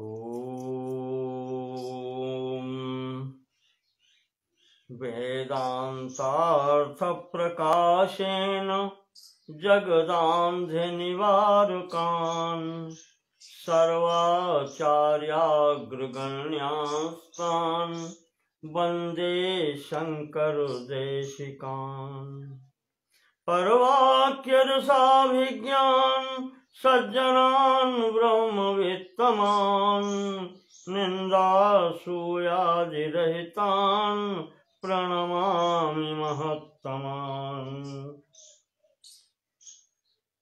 ओम वेदांतार्थ प्रकाशेन जगदांध निवारकान् सर्वाचार्याग्रगण्यास्तान् वंदे शंकर देशिकान्। परवाक्यरसाभिज्ञान सज्जनान् ब्रह्मवित्तमान् निंदासूयादिरहितान् प्रणमामि महत्तमान्।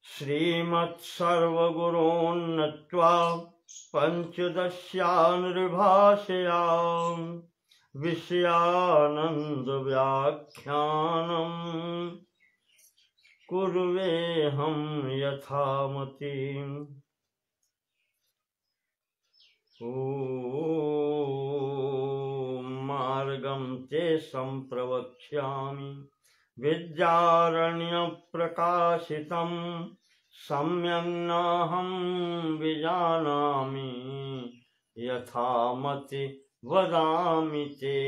श्रीमत्सर्वगुरून् नत्वा पंचदश्यान्निर्भाषया विषयानन्दव्याख्यानम् कुर्वेऽहं यथामति। ॐ मार्गं ते सम्प्रवक्ष्यामि विद्यारण्यप्रकाशितं सम्यक् नाहं विजानामि यथामति वदामि ते।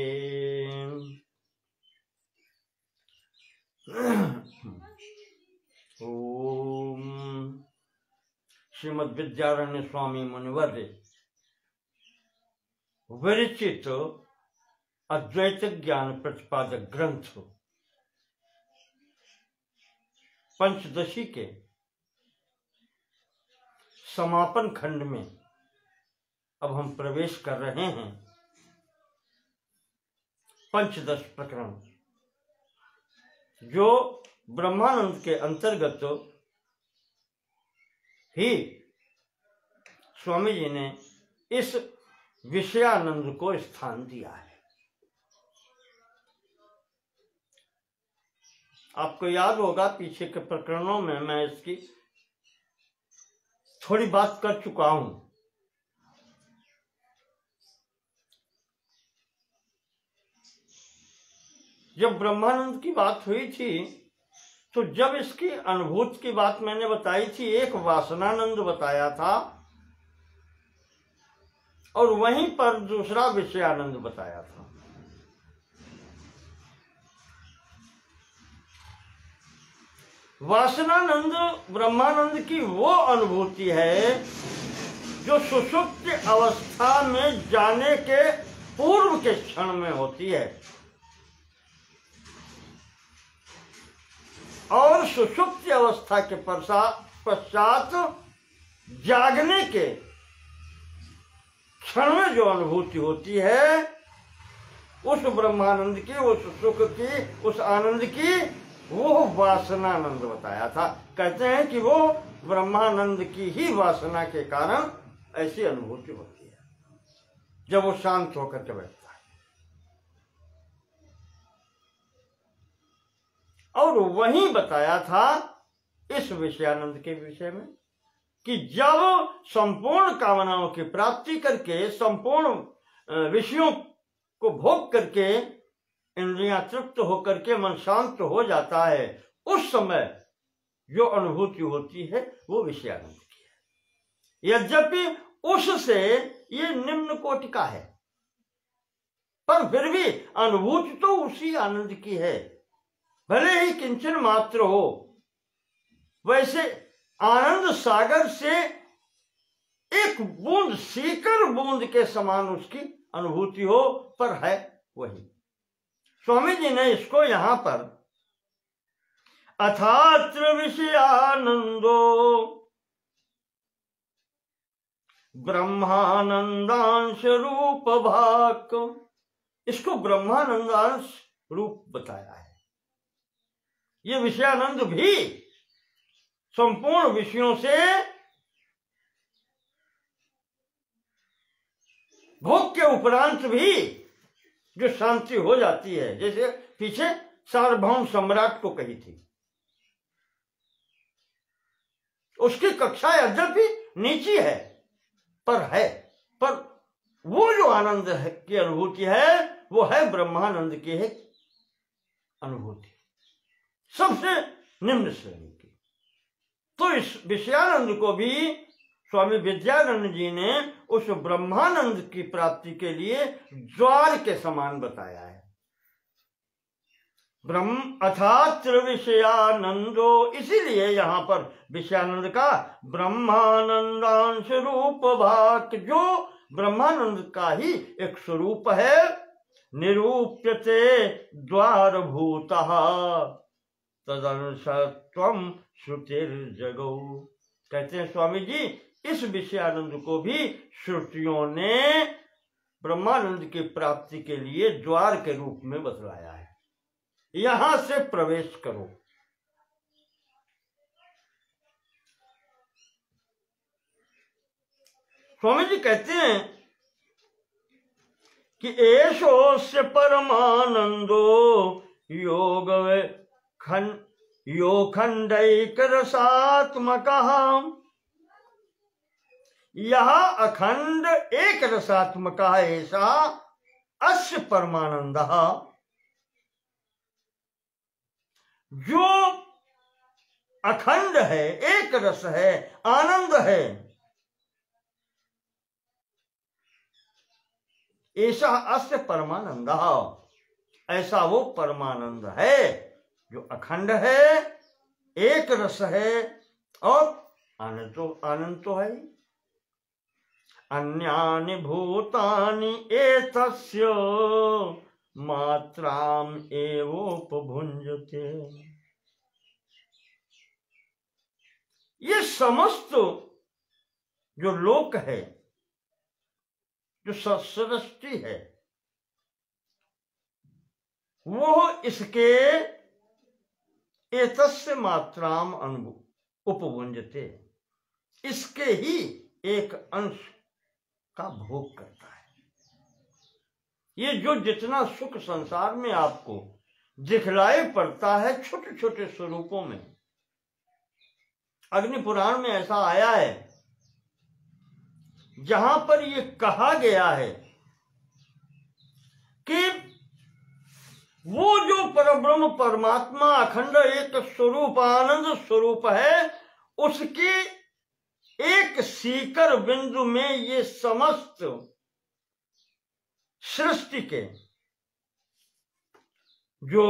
ओम श्रीमद् विद्यारण्य स्वामी मुनिवर्य विरचित अद्वैत ज्ञान प्रतिपादक ग्रंथ पंचदशी के समापन खंड में अब हम प्रवेश कर रहे हैं। पंचदश प्रकरण जो ब्रह्मानंद के अंतर्गत ही स्वामी जी ने इस विषयानंद को स्थान दिया है। आपको याद होगा पीछे के प्रकरणों में मैं इसकी थोड़ी बात कर चुका हूं। जब ब्रह्मानंद की बात हुई थी तो जब इसकी अनुभूति की बात मैंने बताई थी, एक वासनानंद बताया था और वहीं पर दूसरा विषयानंद बताया था। वासनानंद ब्रह्मानंद की वो अनुभूति है जो सुषुप्त अवस्था में जाने के पूर्व के क्षण में होती है और सुषुप्त अवस्था के पश्चात जागने के क्षण में जो अनुभूति होती है उस ब्रह्मानंद की, उस सुख की, उस आनंद की, वो वासनानंद बताया था। कहते हैं कि वो ब्रह्मानंद की ही वासना के कारण ऐसी अनुभूति होती है जब वो शांत होकर के बैठता है। और वहीं बताया था इस विषयानंद के विषय में कि जब संपूर्ण कामनाओं की प्राप्ति करके, संपूर्ण विषयों को भोग करके इंद्रियां तृप्त होकर के मन शांत हो जाता है, उस समय जो अनुभूति होती है वो विषयानंद की है। यद्यपि उससे ये निम्न कोटि का है पर फिर भी अनुभूति तो उसी आनंद की है, भले ही किंचन मात्र हो। वैसे आनंद सागर से एक बूंद, सीकर बूंद के समान उसकी अनुभूति हो, पर है वही। स्वामी जी ने इसको यहां पर अथात्र विषयानंदो ब्रह्मानंदांश रूप भाक, इसको ब्रह्मानंदांश रूप बताया है। ये विषयानंद भी संपूर्ण विषयों से भोग के उपरांत भी जो शांति हो जाती है, जैसे पीछे सार्वभौम सम्राट को कही थी, उसकी कक्षा यद्यपि नीची है पर वो जो आनंद है की अनुभूति है वो है ब्रह्मानंद की है अनुभूति, सबसे निम्न श्रेणी की। तो इस विषयानंद को भी स्वामी विद्यानंद जी ने उस ब्रह्मानंद की प्राप्ति के लिए द्वार के समान बताया है। ब्रह्म अथात्र विषयानंदो, इसीलिए यहां पर विषयानंद का ब्रह्मानंदांश रूप भाग, जो ब्रह्मानंद का ही एक स्वरूप है, निरूप्यते द्वारभूतः तदनुसत्वम श्रुतिर्जगौ। कहते हैं स्वामी जी, इस विषयानंद को भी श्रुतियों ने ब्रह्मानंद की प्राप्ति के लिए द्वार के रूप में बतलाया है। यहां से प्रवेश करो। स्वामी जी कहते हैं कि एषोस्य परमानंदो यो खंडैक रसात्मकः, यह अखंड एक रसात्मक ऐसा अस्य परमानंदः, जो अखंड है, एक रस है, आनंद है, ऐसा अस्य परमानंद, ऐसा वो परमानंद है जो अखंड है, एक रस है और आनंद तो है। अन्यानि भूतानि एतस्य मात्राम एवोपभुंजते। ये समस्त जो लोक है, जो सृष्टि है, वो इसके एतस्य मात्राम उपभुंजते, इसके ही एक अंश का भोग करता है। ये जो जितना सुख संसार में आपको दिखलाई पड़ता है छोटे छोटे स्वरूपों में, अग्नि पुराण में ऐसा आया है जहां पर ये कहा गया है कि वो जो परब्रह्म परमात्मा अखंड एक स्वरूप आनंद स्वरूप है, उसके एक सीकर बिंदु में ये समस्त सृष्टि के जो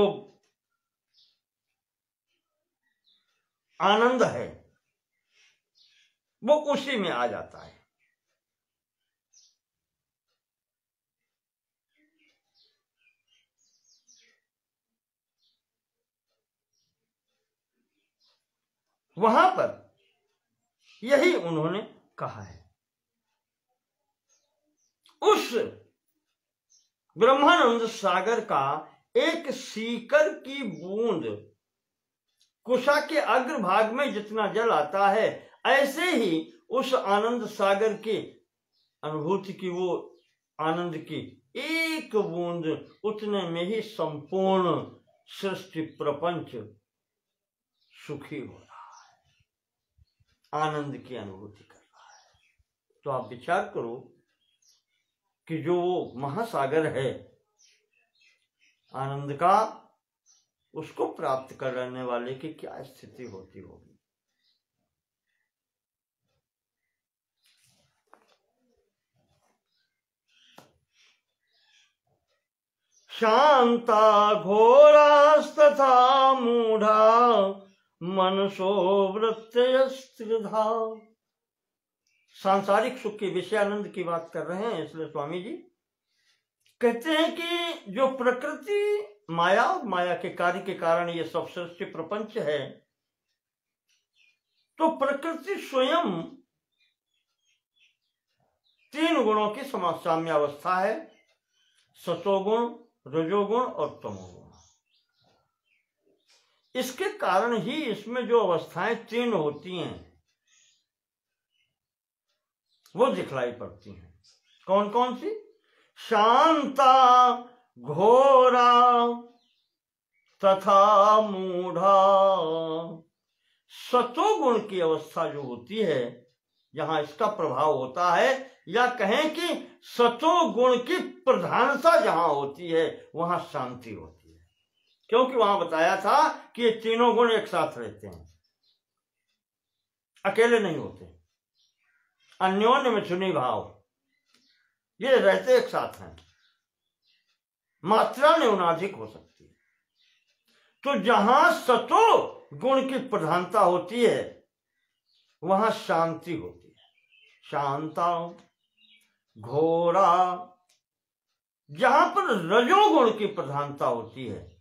आनंद है वो उसी में आ जाता है। वहां पर यही उन्होंने कहा है। उस ब्रह्मानंद सागर का एक सीकर की बूंद, कुशा के अग्रभाग में जितना जल आता है, ऐसे ही उस आनंद सागर की अनुभूति की, वो आनंद की एक बूंद, उतने में ही संपूर्ण सृष्टि प्रपंच सुखी हो रहा है, आनंद की अनुभूति कर रहा है। तो आप विचार करो कि जो वो महासागर है आनंद का, उसको प्राप्त करने वाले की क्या स्थिति होती होगी। शांता घोरास्तथा मूढ़ा मनसो वृत्तयस्त्रिधा। सांसारिक सुख के विषयानंद की बात कर रहे हैं, इसलिए स्वामी जी कहते हैं कि जो प्रकृति माया, माया के कार्य के कारण ये सब सृष्टि प्रपंच है, तो प्रकृति स्वयं तीन गुणों की साम्यावस्था है, सतोगुण, रजोगुण और तमोगुण। इसके कारण ही इसमें जो अवस्थाएं तीन होती हैं वो दिखलाई पड़ती हैं। कौन कौन सी? शांता घोरा तथा मूढ़ा। सतोगुण की अवस्था जो होती है, यहां इसका प्रभाव होता है, या कहें कि सतोगुण की प्रधानता जहां होती है वहां शांति होती है। क्योंकि वहां बताया था कि ये तीनों गुण एक साथ रहते हैं, अकेले नहीं होते। अन्योन्य मिथुनी भाव, ये रहते एक साथ हैं, मात्रा न्यूनाधिक हो सकती है। तो जहां सतो गुण की प्रधानता होती है वहां शांति होती है। शांता घोरा, जहां पर रजोगुण की प्रधानता होती है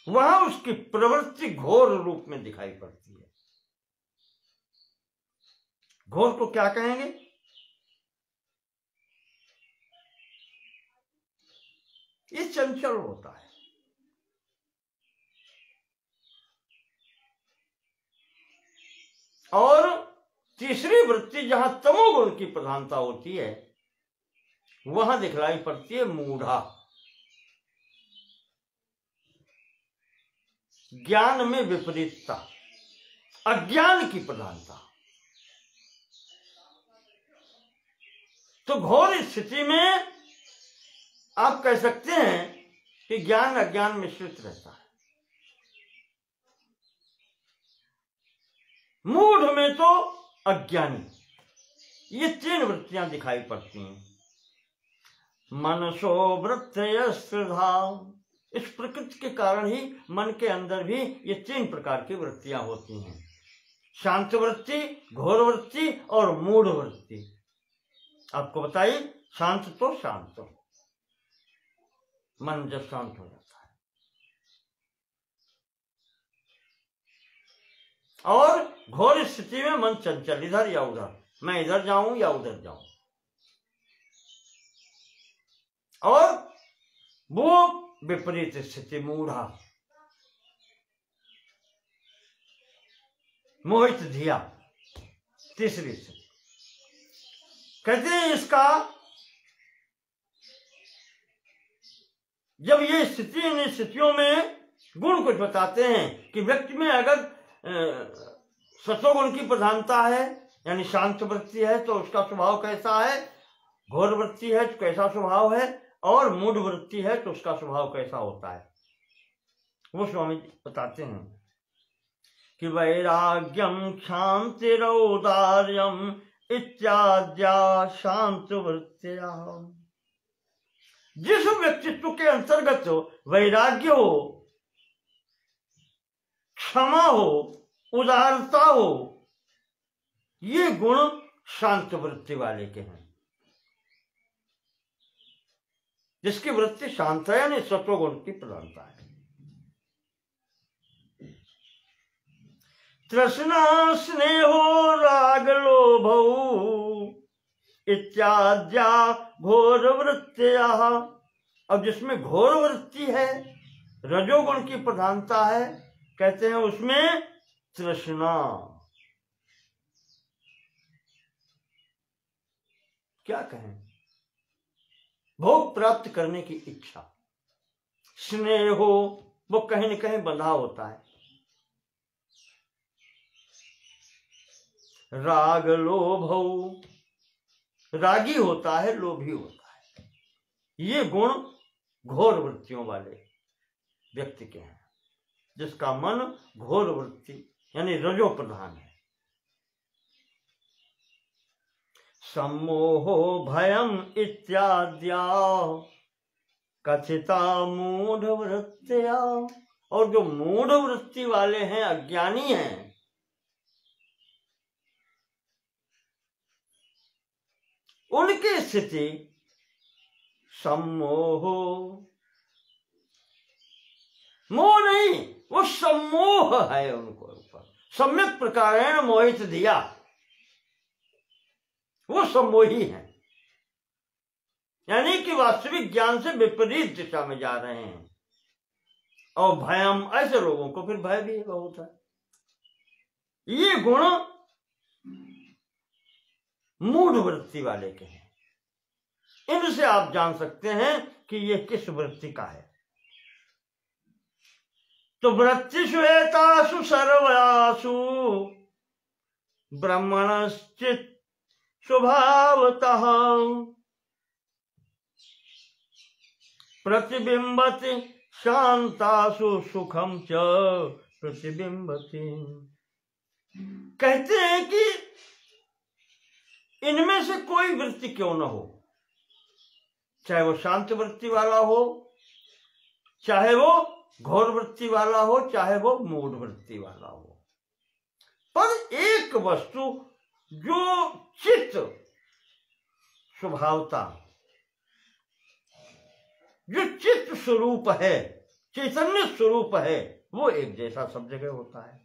वहां उसकी प्रवृत्ति घोर रूप में दिखाई पड़ती है। घोर को क्या कहेंगे? ये चंचल होता है। और तीसरी वृत्ति जहां तमोगुण की प्रधानता होती है वहां दिखलाई पड़ती है मूढ़ा, ज्ञान में विपरीतता, अज्ञान की प्रधानता। तो घोर स्थिति में आप कह सकते हैं कि ज्ञान अज्ञान मिश्रित रहता है। मूढ़ में तो अज्ञानी, ये तीन वृत्तियां दिखाई पड़ती हैं। मनसो वृत्तय स्त्रिधा, इस प्रकृति के कारण ही मन के अंदर भी ये तीन प्रकार की वृत्तियां होती हैं, शांत वृत्ति, घोर वृत्ति और मूढ़ वृत्ति। आपको बताइए, शांत तो शांत हो, मन जब शांत हो जाता है, और घोर स्थिति में मन चंचल, इधर या उधर, मैं इधर जाऊं या उधर जाऊं। और वो विपरीत स्थिति मूढ़ा, मोहित धिया, तीसरी स्थिति। कहते हैं इसका जब ये स्थिति, इन स्थितियों में गुण कुछ बताते हैं कि व्यक्ति में अगर सत्वगुण की प्रधानता है यानी शांत वृत्ति है तो उसका स्वभाव कैसा है, घोर वृत्ति है तो कैसा स्वभाव है, और मूढ़ वृत्ति है तो उसका स्वभाव कैसा होता है। वो स्वामी बताते हैं कि वैराग्यम शांतिरौदार्यम इत्याद्या शांत वृत्तिया। जिस व्यक्तित्व के अंतर्गत वैराग्य हो, क्षमा हो, उदारता हो, ये गुण शांत वृत्ति वाले के हैं। जिसकी वृत्ति शांत है यानी सत्वगुण की प्रधानता है। तृष्णा स्नेहो राग लोभौ इत्याद्या घोर वृत्तिया। अब जिसमें घोर वृत्ति है, रजोगुण की प्रधानता है, कहते हैं उसमें तृष्णा, क्या कहें, भोग प्राप्त करने की इच्छा। स्नेह हो, वो कहीं न कहीं बंधा होता है। राग लोभ हो, रागी होता है, लोभी होता है। ये गुण घोर वृत्तियों वाले व्यक्ति के हैं, जिसका मन घोर वृत्ति यानी रजो प्रधान है। सम्मोहो भयम इत्याद्या कथिता मूढ़ वृत्तिया। और जो मूढ़ वृत्ति वाले हैं, अज्ञानी हैं, उनकी स्थिति सम्मोहो, मोह नहीं, वो सम्मोह है उनको ऊपर, सम्यक प्रकारेण मोहित दिया, वो सम्मोही हैं, यानी कि वास्तविक ज्ञान से विपरीत दिशा में जा रहे हैं। और भयम, ऐसे लोगों को फिर भय भी बहुत है। ये गुण मूढ़ वृत्ति वाले के हैं। इनसे आप जान सकते हैं कि ये किस वृत्ति का है। तो वृत्तिषु एतासु सर्वासु ब्रह्मणश्चित् स्वभावतः प्रतिबिंबति शांतासु सुखम च प्रतिबिंबति। कहते हैं कि इनमें से कोई वृत्ति क्यों न हो, चाहे वो शांत वृत्ति वाला हो, चाहे वो घोर वृत्ति वाला हो, चाहे वो मूढ़ वृत्ति वाला हो, पर एक वस्तु जो चित्त स्वभावता, जो चित्त स्वरूप है, चैतन्य स्वरूप है, वो एक जैसा सब जगह होता है।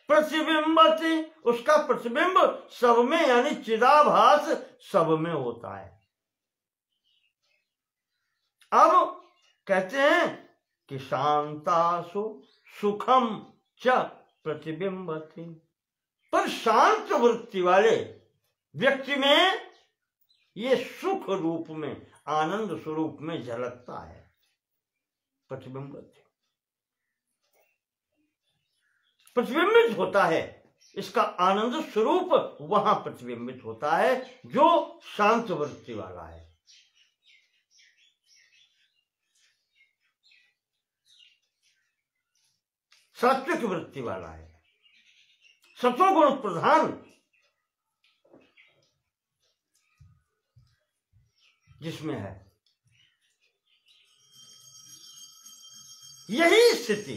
प्रतिबिंबति, उसका प्रतिबिंब सब में, यानी चिदाभास सब में होता है। अब कहते हैं कि शांतासु सुखम च प्रतिबिंबति, पर शांत वृत्ति वाले व्यक्ति में ये सुख रूप में, आनंद स्वरूप में झलकता है। प्रतिबिंबित, प्रतिबिंबित होता है, इसका आनंद स्वरूप वहां प्रतिबिंबित होता है जो शांत वृत्ति वाला है। सात्विक वृत्ति वाला है, सतोगुण प्रधान जिसमें है, यही स्थिति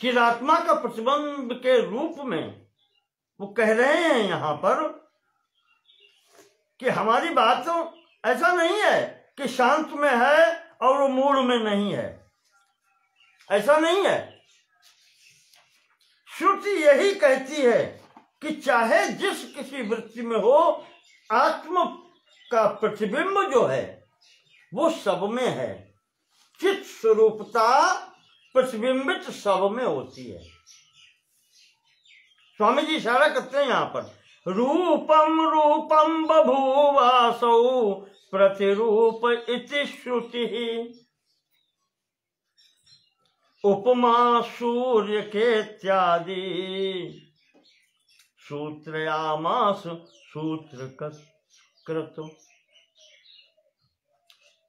चिदात्मा का प्रतिबिंब के रूप में वो कह रहे हैं यहां पर कि हमारी बात तो ऐसा नहीं है कि शांत में है और वो मूढ़ में नहीं है, ऐसा नहीं है। श्रुति यही कहती है कि चाहे जिस किसी वृत्ति में हो, आत्म का प्रतिबिंब जो है वो सब में है। चित्त स्वरूपता प्रतिबिंबित सब में होती है। स्वामी जी इशारा करते हैं यहां पर, रूपम रूपम बभूवासौ प्रतिरूप इति श्रुति, उपमा सूर्य के इत्यादि सूत्रयामास सूत्र कृत।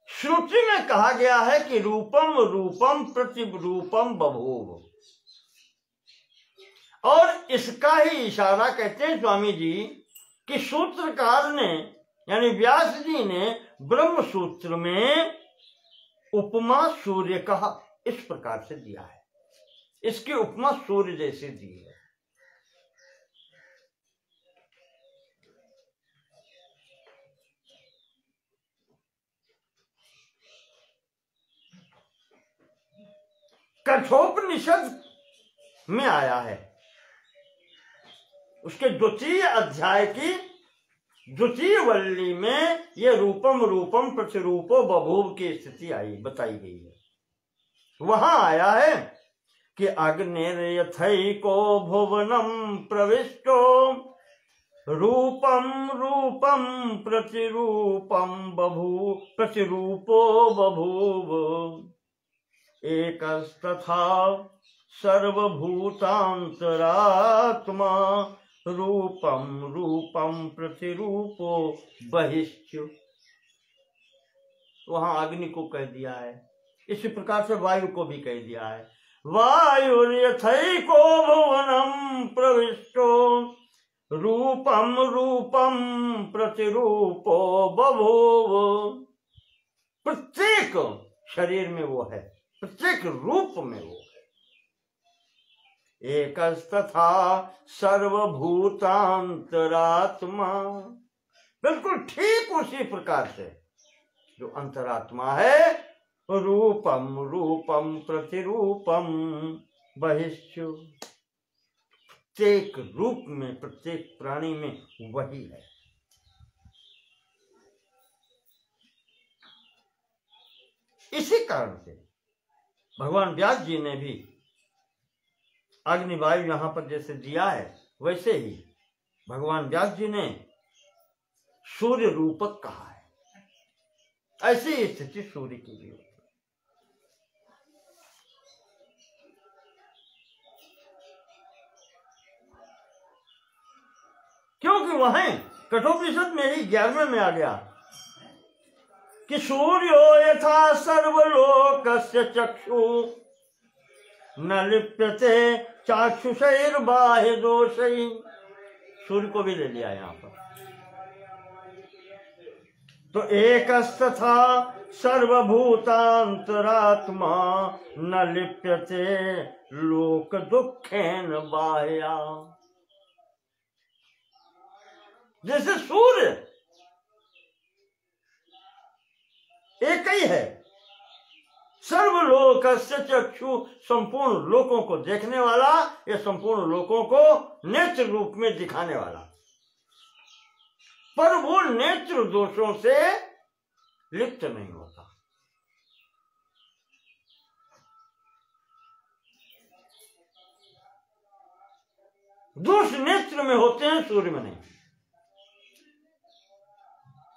श्रुति में कहा गया है कि रूपम रूपम प्रतिरूपम बभूव, और इसका ही इशारा कहते हैं स्वामी जी कि सूत्रकार ने यानी व्यास जी ने ब्रह्म सूत्र में उपमा सूर्य कहा इस प्रकार से दिया है, इसकी उपमा सूर्य जैसे दी है। कठोपनिषद में आया है, उसके द्वितीय अध्याय की द्वितीय वल्ली में यह रूपम रूपम प्रतिरूपो बभूव की स्थिति आई बताई गई है। वहां आया है कि अग्निर्यथैको भुवनम प्रविष्टो रूपम रूपम प्रतिरूपम बभूव प्रतिरूपो बभूव एकस्तथा सर्वभूतांतरात्मा रूपम रूपम प्रतिरूपो बहिश्च। वहां अग्नि को कह दिया है, इसी प्रकार से वायु को भी कह दिया है। वायुर्यथैको भुवनम प्रविष्टो रूपम रूपम प्रतिरूपो बभूव। प्रत्येक शरीर में वो है, प्रत्येक रूप में वो है। एकस्तथा सर्वभूतांतरात्मा, बिल्कुल ठीक उसी प्रकार से जो अंतरात्मा है, रूपम रूपम प्रतिरूपम बहिश्चु, प्रत्येक रूप में प्रत्येक प्राणी में वही है। इसी कारण से भगवान व्यास जी ने भी अग्निवायु यहां पर जैसे दिया है, वैसे ही भगवान व्यास जी ने सूर्य रूपक कहा है। ऐसी स्थिति सूर्य की भी होती है। क्योंकि वहीं कठोपनिषद में ही 11वें में आ गया कि सूर्यो यथा सर्वलोकस्य चक्षु न लिप्यते चाक्षुषैर्बाह्य दोषैः सूर्य को भी ले लिया यहाँ पर। तो एकस्तथा सर्वभूतांतरात्मा न लिप्यते लोक दुखेन बाह्या। जैसे सूर्य एक ही है, सर्वलोकस्य चक्षु, संपूर्ण लोकों को देखने वाला, या संपूर्ण लोकों को नेत्र रूप में दिखाने वाला, पर वो नेत्र दोषों से लिप्त नहीं होता। दोष नेत्र में होते हैं, सूर्य में नहीं।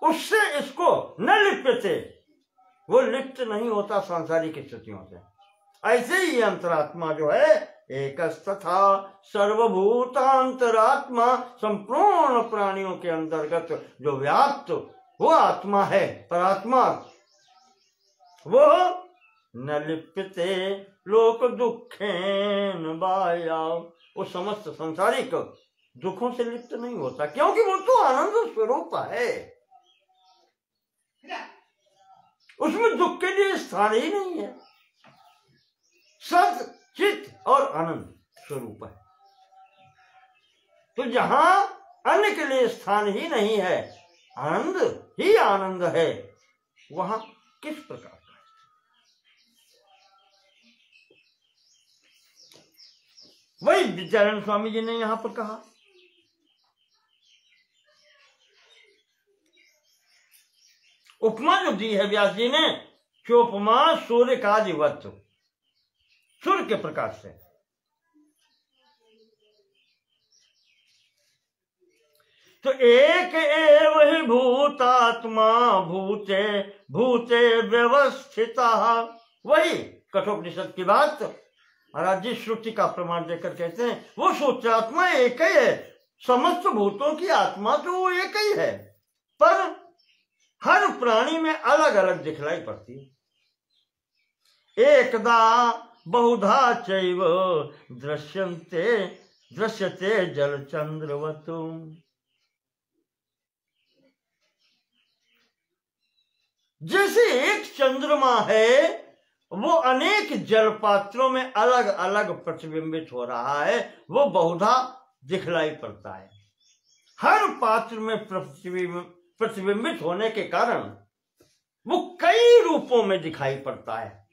उससे इसको न लिप्यते, वो लिप्त नहीं होता सांसारिक स्थितियों से। ऐसे ही अंतरात्मा जो है, एकस्तथा सर्वभूतांतरात्मा, संपूर्ण प्राणियों के अंतर्गत जो व्याप्त वो आत्मा है, परात्मा, वो न लिप्यते लोक दुखेन बाह्या, वो समस्त संसारिक दुखों से लिप्त नहीं होता, क्योंकि वो तो आनंद स्वरूप है, उसमें दुख के लिए स्थान ही नहीं है। सत चित और आनंद स्वरूप है। तो जहां अन्य के लिए स्थान ही नहीं है, आनंद ही आनंद है, वहां किस प्रकार का है? वही विद्यारायण स्वामी जी ने यहां पर कहा, उपमा जो दी है व्यास जी ने, चोपमा सूर्य का दिवत, सूर्य के प्रकाश से। तो एक एव ही भूतात्मा भूते भूते व्यवस्थिता, वही कठोपनिषद की बात महाराज जी श्रुति का प्रमाण देकर कहते हैं, वो सूत्रात्मा एक ही है, समस्त भूतों की आत्मा तो वो एक ही है, पर हर प्राणी में अलग अलग दिखलाई पड़ती है। एकदा बहुधा चैव दृश्यते जलचंद्रवत्। जैसे एक चंद्रमा है, वो अनेक जलपात्रों में अलग अलग प्रतिबिंबित हो रहा है, वो बहुधा दिखलाई पड़ता है। हर पात्र में प्रतिबिंबित होने के कारण वो कई रूपों में दिखाई पड़ता है।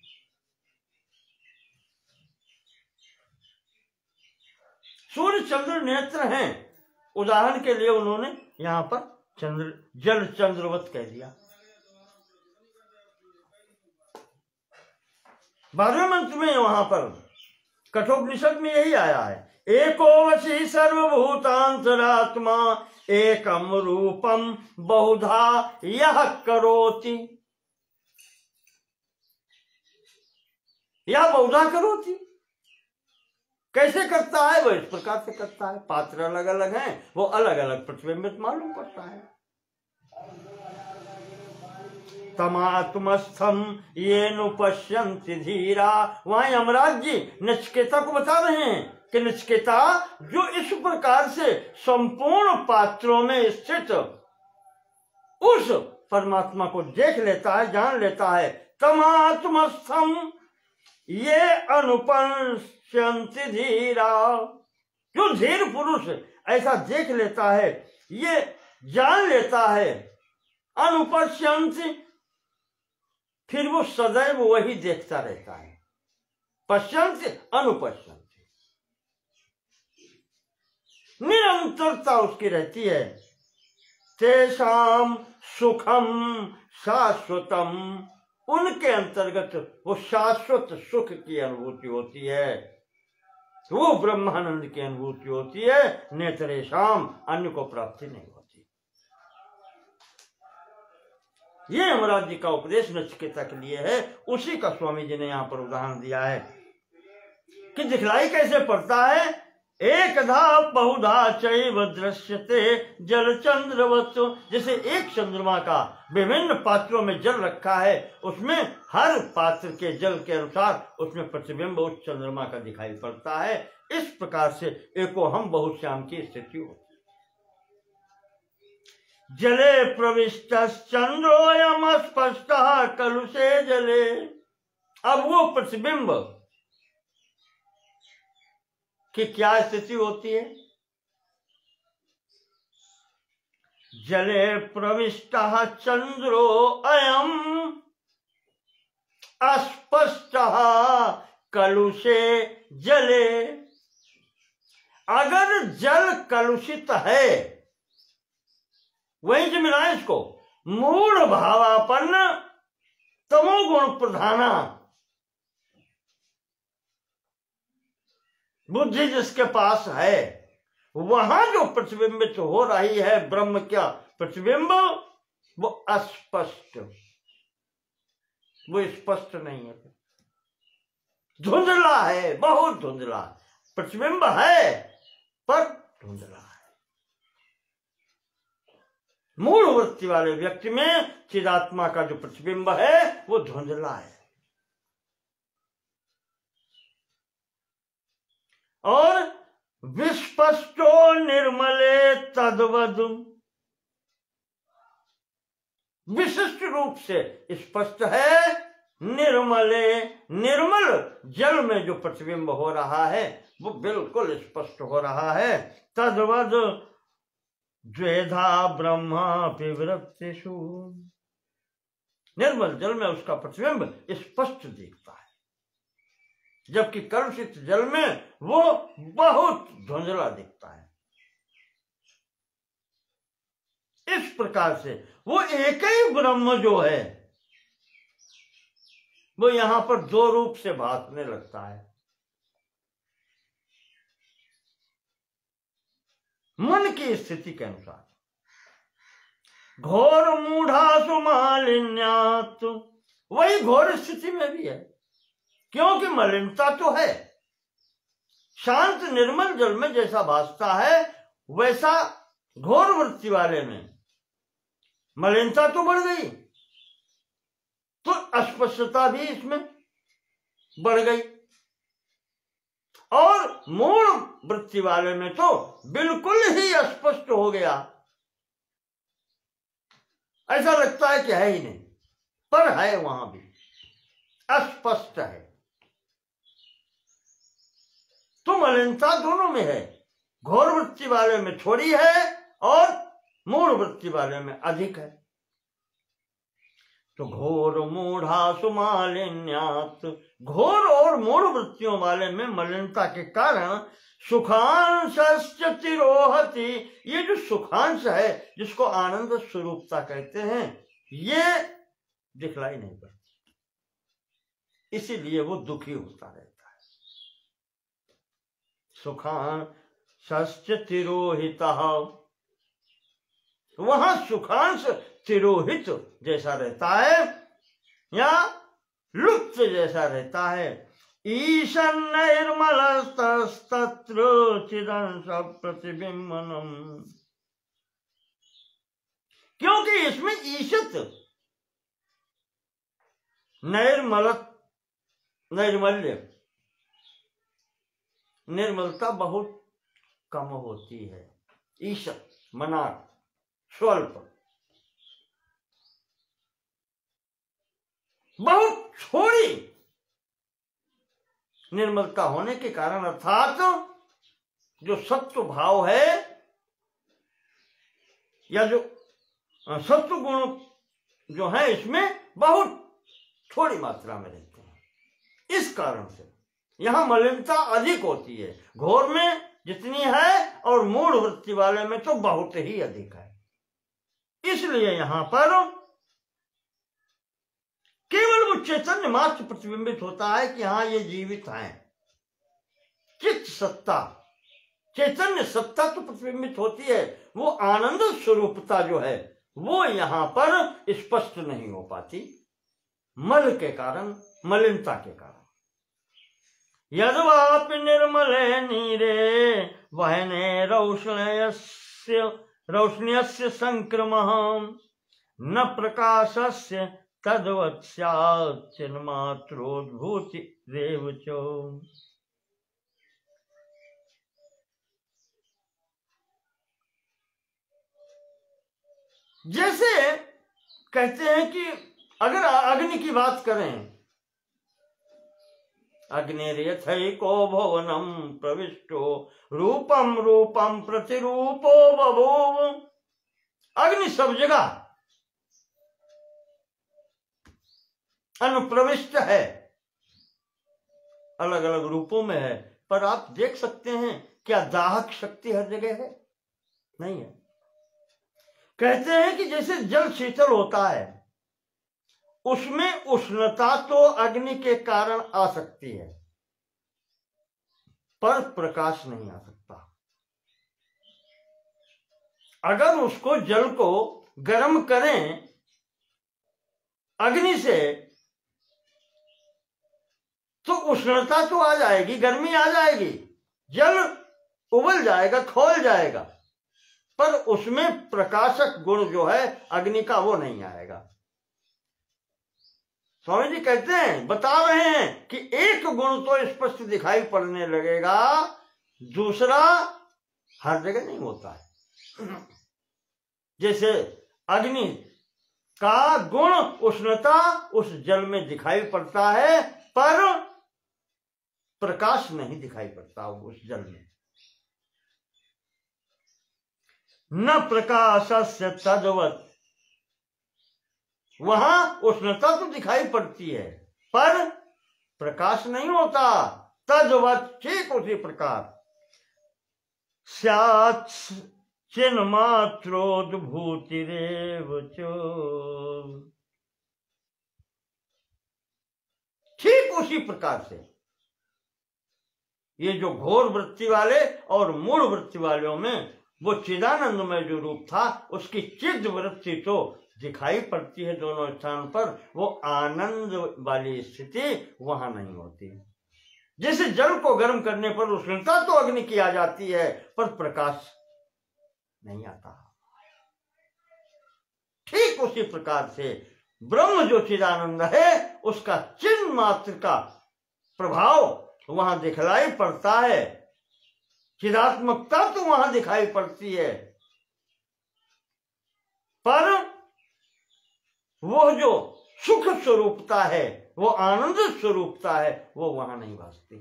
सूर्य चंद्र नेत्र हैं, उदाहरण के लिए उन्होंने यहां पर जल चंद्रवत कह दिया। 12वें मंत्र में वहां पर कठोपनिषद में यही आया है, एको वशी सर्वभूतांतरात्मा एकम रूपम बहुधा यह करोति। यह बहुधा करोति कैसे करता है? वो इस प्रकार से करता है, पात्र अलग अलग हैं, वो अलग अलग प्रतिबिंबित मालूम पड़ता है। तमात्मस्थम ये नुपश्यन्ति धीरा, वहां यमराज जी नचिकेता को बता रहे हैं कि नचिकेता जो इस प्रकार से संपूर्ण पात्रों में स्थित उस परमात्मा को देख लेता है, जान लेता है, तमात्मस्थम ये अनुपश्यन्ति धीरा, जो धीर पुरुष ऐसा देख लेता है, ये जान लेता है, अनुपश्यन्ति, फिर वो सदैव वही देखता रहता है, पश्यन्ति अनुपश्यन्ति, निरंतरता उसकी रहती है। तेषाम सुखम शाश्वतम, उनके अंतर्गत वो शाश्वत सुख की अनुभूति होती है, वो ब्रह्मानंद की अनुभूति होती है। नेतरेशम, अन्य को प्राप्ति नहीं होती। ये यमराज जी का उपदेश नचिकेता के लिए है, उसी का स्वामी जी ने यहाँ पर उदाहरण दिया है कि दिखलाई कैसे पड़ता है। एकधा बहुधा चैव दृश्यते जल चंद्रवत्, जैसे एक चंद्रमा का विभिन्न पात्रों में जल रखा है, उसमें हर पात्र के जल के अनुसार उसमें प्रतिबिंब उस चंद्रमा का दिखाई पड़ता है। इस प्रकार से एको हम बहुश्याम की स्थिति होती है। जले प्रविष्टश्चंद्रोऽयम् स्पष्टः कलुषे जले। अब वो प्रतिबिंब की क्या स्थिति होती है? जले प्रविष्टः चंद्रो अयम् अस्पष्टः कलुषे जले। अगर जल कलुषित है, वहीं से मिलाएं इसको, मूढ़ भावापन्न तमोगुण प्रधाना बुद्धि जिसके पास है, वहां जो प्रतिबिंबित हो रही है ब्रह्म क्या प्रतिबिंब, वो अस्पष्ट, वो स्पष्ट नहीं है, धुंधला है, बहुत धुंधला। प्रतिबिंब है पर धुंधला है। मूल वृत्ति वाले व्यक्ति में चिदात्मा का जो प्रतिबिंब है वो धुंधला है। और विस्पष्टो निर्मले तद्वद, विशिष्ट रूप से स्पष्ट है। निर्मले, निर्मल जल में जो प्रतिबिंब हो रहा है वो बिल्कुल स्पष्ट हो रहा है। तद्वद द्वेधा ब्रह्मा विवृत्तिषु, निर्मल जल में उसका प्रतिबिंब स्पष्ट दिखता है, जबकि कलुषित जल में वो बहुत धुंधला दिखता है। इस प्रकार से वो एक ही ब्रह्म जो है वो यहां पर दो रूप से भासने लगता है। मन की स्थिति के अनुसार घोर मूढ़ासु मालिन्यात्, वही घोर स्थिति में भी है, क्योंकि मलिनता तो है। शांत निर्मल जल में जैसा भासता है वैसा घोर वृत्ति वाले में मलिनता तो बढ़ गई, तो अस्पष्टता भी इसमें बढ़ गई। और मूल वृत्ति वाले में तो बिल्कुल ही अस्पष्ट हो गया, ऐसा लगता है कि है ही नहीं, पर है, वहां भी अस्पष्ट है। तो मलिनता दोनों में है, घोर वृत्ति वाले में थोड़ी है और मूढ़ वृत्ति वाले में अधिक है। तो घोर मूढ़ासु मालिन्यात्, घोर और मूढ़ वृत्तियों वाले में मलिनता के कारण सुखांशश्च तिरोहति, ये जो सुखांश है जिसको आनंद स्वरूपता कहते हैं, ये दिखलाई नहीं पड़ती, इसीलिए वो दुखी होता रहता है। सुखांशश्च तिरोहितः, वहां सुखांश तिरोहित जैसा रहता है या लुप्त जैसा रहता है। ईशन्नैर्मलस्तत्र चिदंश प्रतिबिंबनम, क्योंकि इसमें ईशत नैर्मल्य, निर्मलता बहुत कम होती है। ईशत मनार, स्वल्प, बहुत थोड़ी निर्मलता होने के कारण, अर्थात जो सत्व भाव है या जो सत्व गुण जो है इसमें बहुत थोड़ी मात्रा में रहते हैं। इस कारण से यहां मलिनता अधिक होती है। घोर में जितनी है और मूढ़ वृत्ति वाले में तो बहुत ही अधिक है। इसलिए यहां पर केवल वो चैतन्य मात्र प्रतिबिंबित होता है कि हाँ ये जीवित हैं। चित्त सत्ता, चैतन्य सत्ता तो प्रतिबिंबित होती है, वो आनंद स्वरूपता जो है वो यहां पर स्पष्ट नहीं हो पाती, मल के कारण, मलिनता के कारण। यद्वापि निर्मले नीरे वहने रौष्ण्यस्य संक्रमः न प्रकाशस्य तद्वत् स्यात् चिन्मात्रोद्भूति रेव च। जैसे कहते हैं कि अगर अग्नि की बात करें, अग्निर्यथैको भुवनम प्रविष्टो रूपम रूपम प्रतिरूपो बभूव। अग्नि सब जगह अनुप्रविष्ट है, अलग अलग रूपों में है, पर आप देख सकते हैं क्या दाहक शक्ति हर जगह है? नहीं है। कहते हैं कि जैसे जल शीतल होता है, उसमें उष्णता तो अग्नि के कारण आ सकती है, पर प्रकाश नहीं आ सकता। अगर उसको जल को गर्म करें अग्नि से तो उष्णता तो आ जाएगी, गर्मी आ जाएगी, जल उबल जाएगा, खौल जाएगा, पर उसमें प्रकाशक गुण जो है अग्नि का वो नहीं आएगा। स्वामी जी कहते हैं, बता रहे हैं कि एक गुण तो स्पष्ट दिखाई पड़ने लगेगा, दूसरा हर जगह नहीं होता है। जैसे अग्नि का गुण उष्णता उस जल में दिखाई पड़ता है, पर प्रकाश नहीं दिखाई पड़ता उस जल में। न प्रकाशस्य तद्वत्, वहां उष्णता तो दिखाई पड़ती है पर प्रकाश नहीं होता। तद्वत्, ठीक उसी प्रकार, स्यात् चिन्मात्रोद्भूतिरेव च, ठीक उसी प्रकार से ये जो घोर वृत्ति वाले और मूढ़ वृत्ति वालों में वो चिदानंद में जो रूप था, उसकी चिद वृत्ति तो दिखाई पड़ती है दोनों स्थान पर, वो आनंद वाली स्थिति वहां नहीं होती। जैसे जल को गर्म करने पर उष्णता तो अग्नि की आ जाती है, पर प्रकाश नहीं आता। ठीक उसी प्रकार से ब्रह्म जो चिदानंद है, उसका चिन्ह मात्र का प्रभाव वहां दिखलाई पड़ता है, चिदात्मकता तो वहां दिखाई पड़ती है, पर वो जो सुख स्वरूपता है, वो आनंद स्वरूपता है, वो वहां नहीं भासती।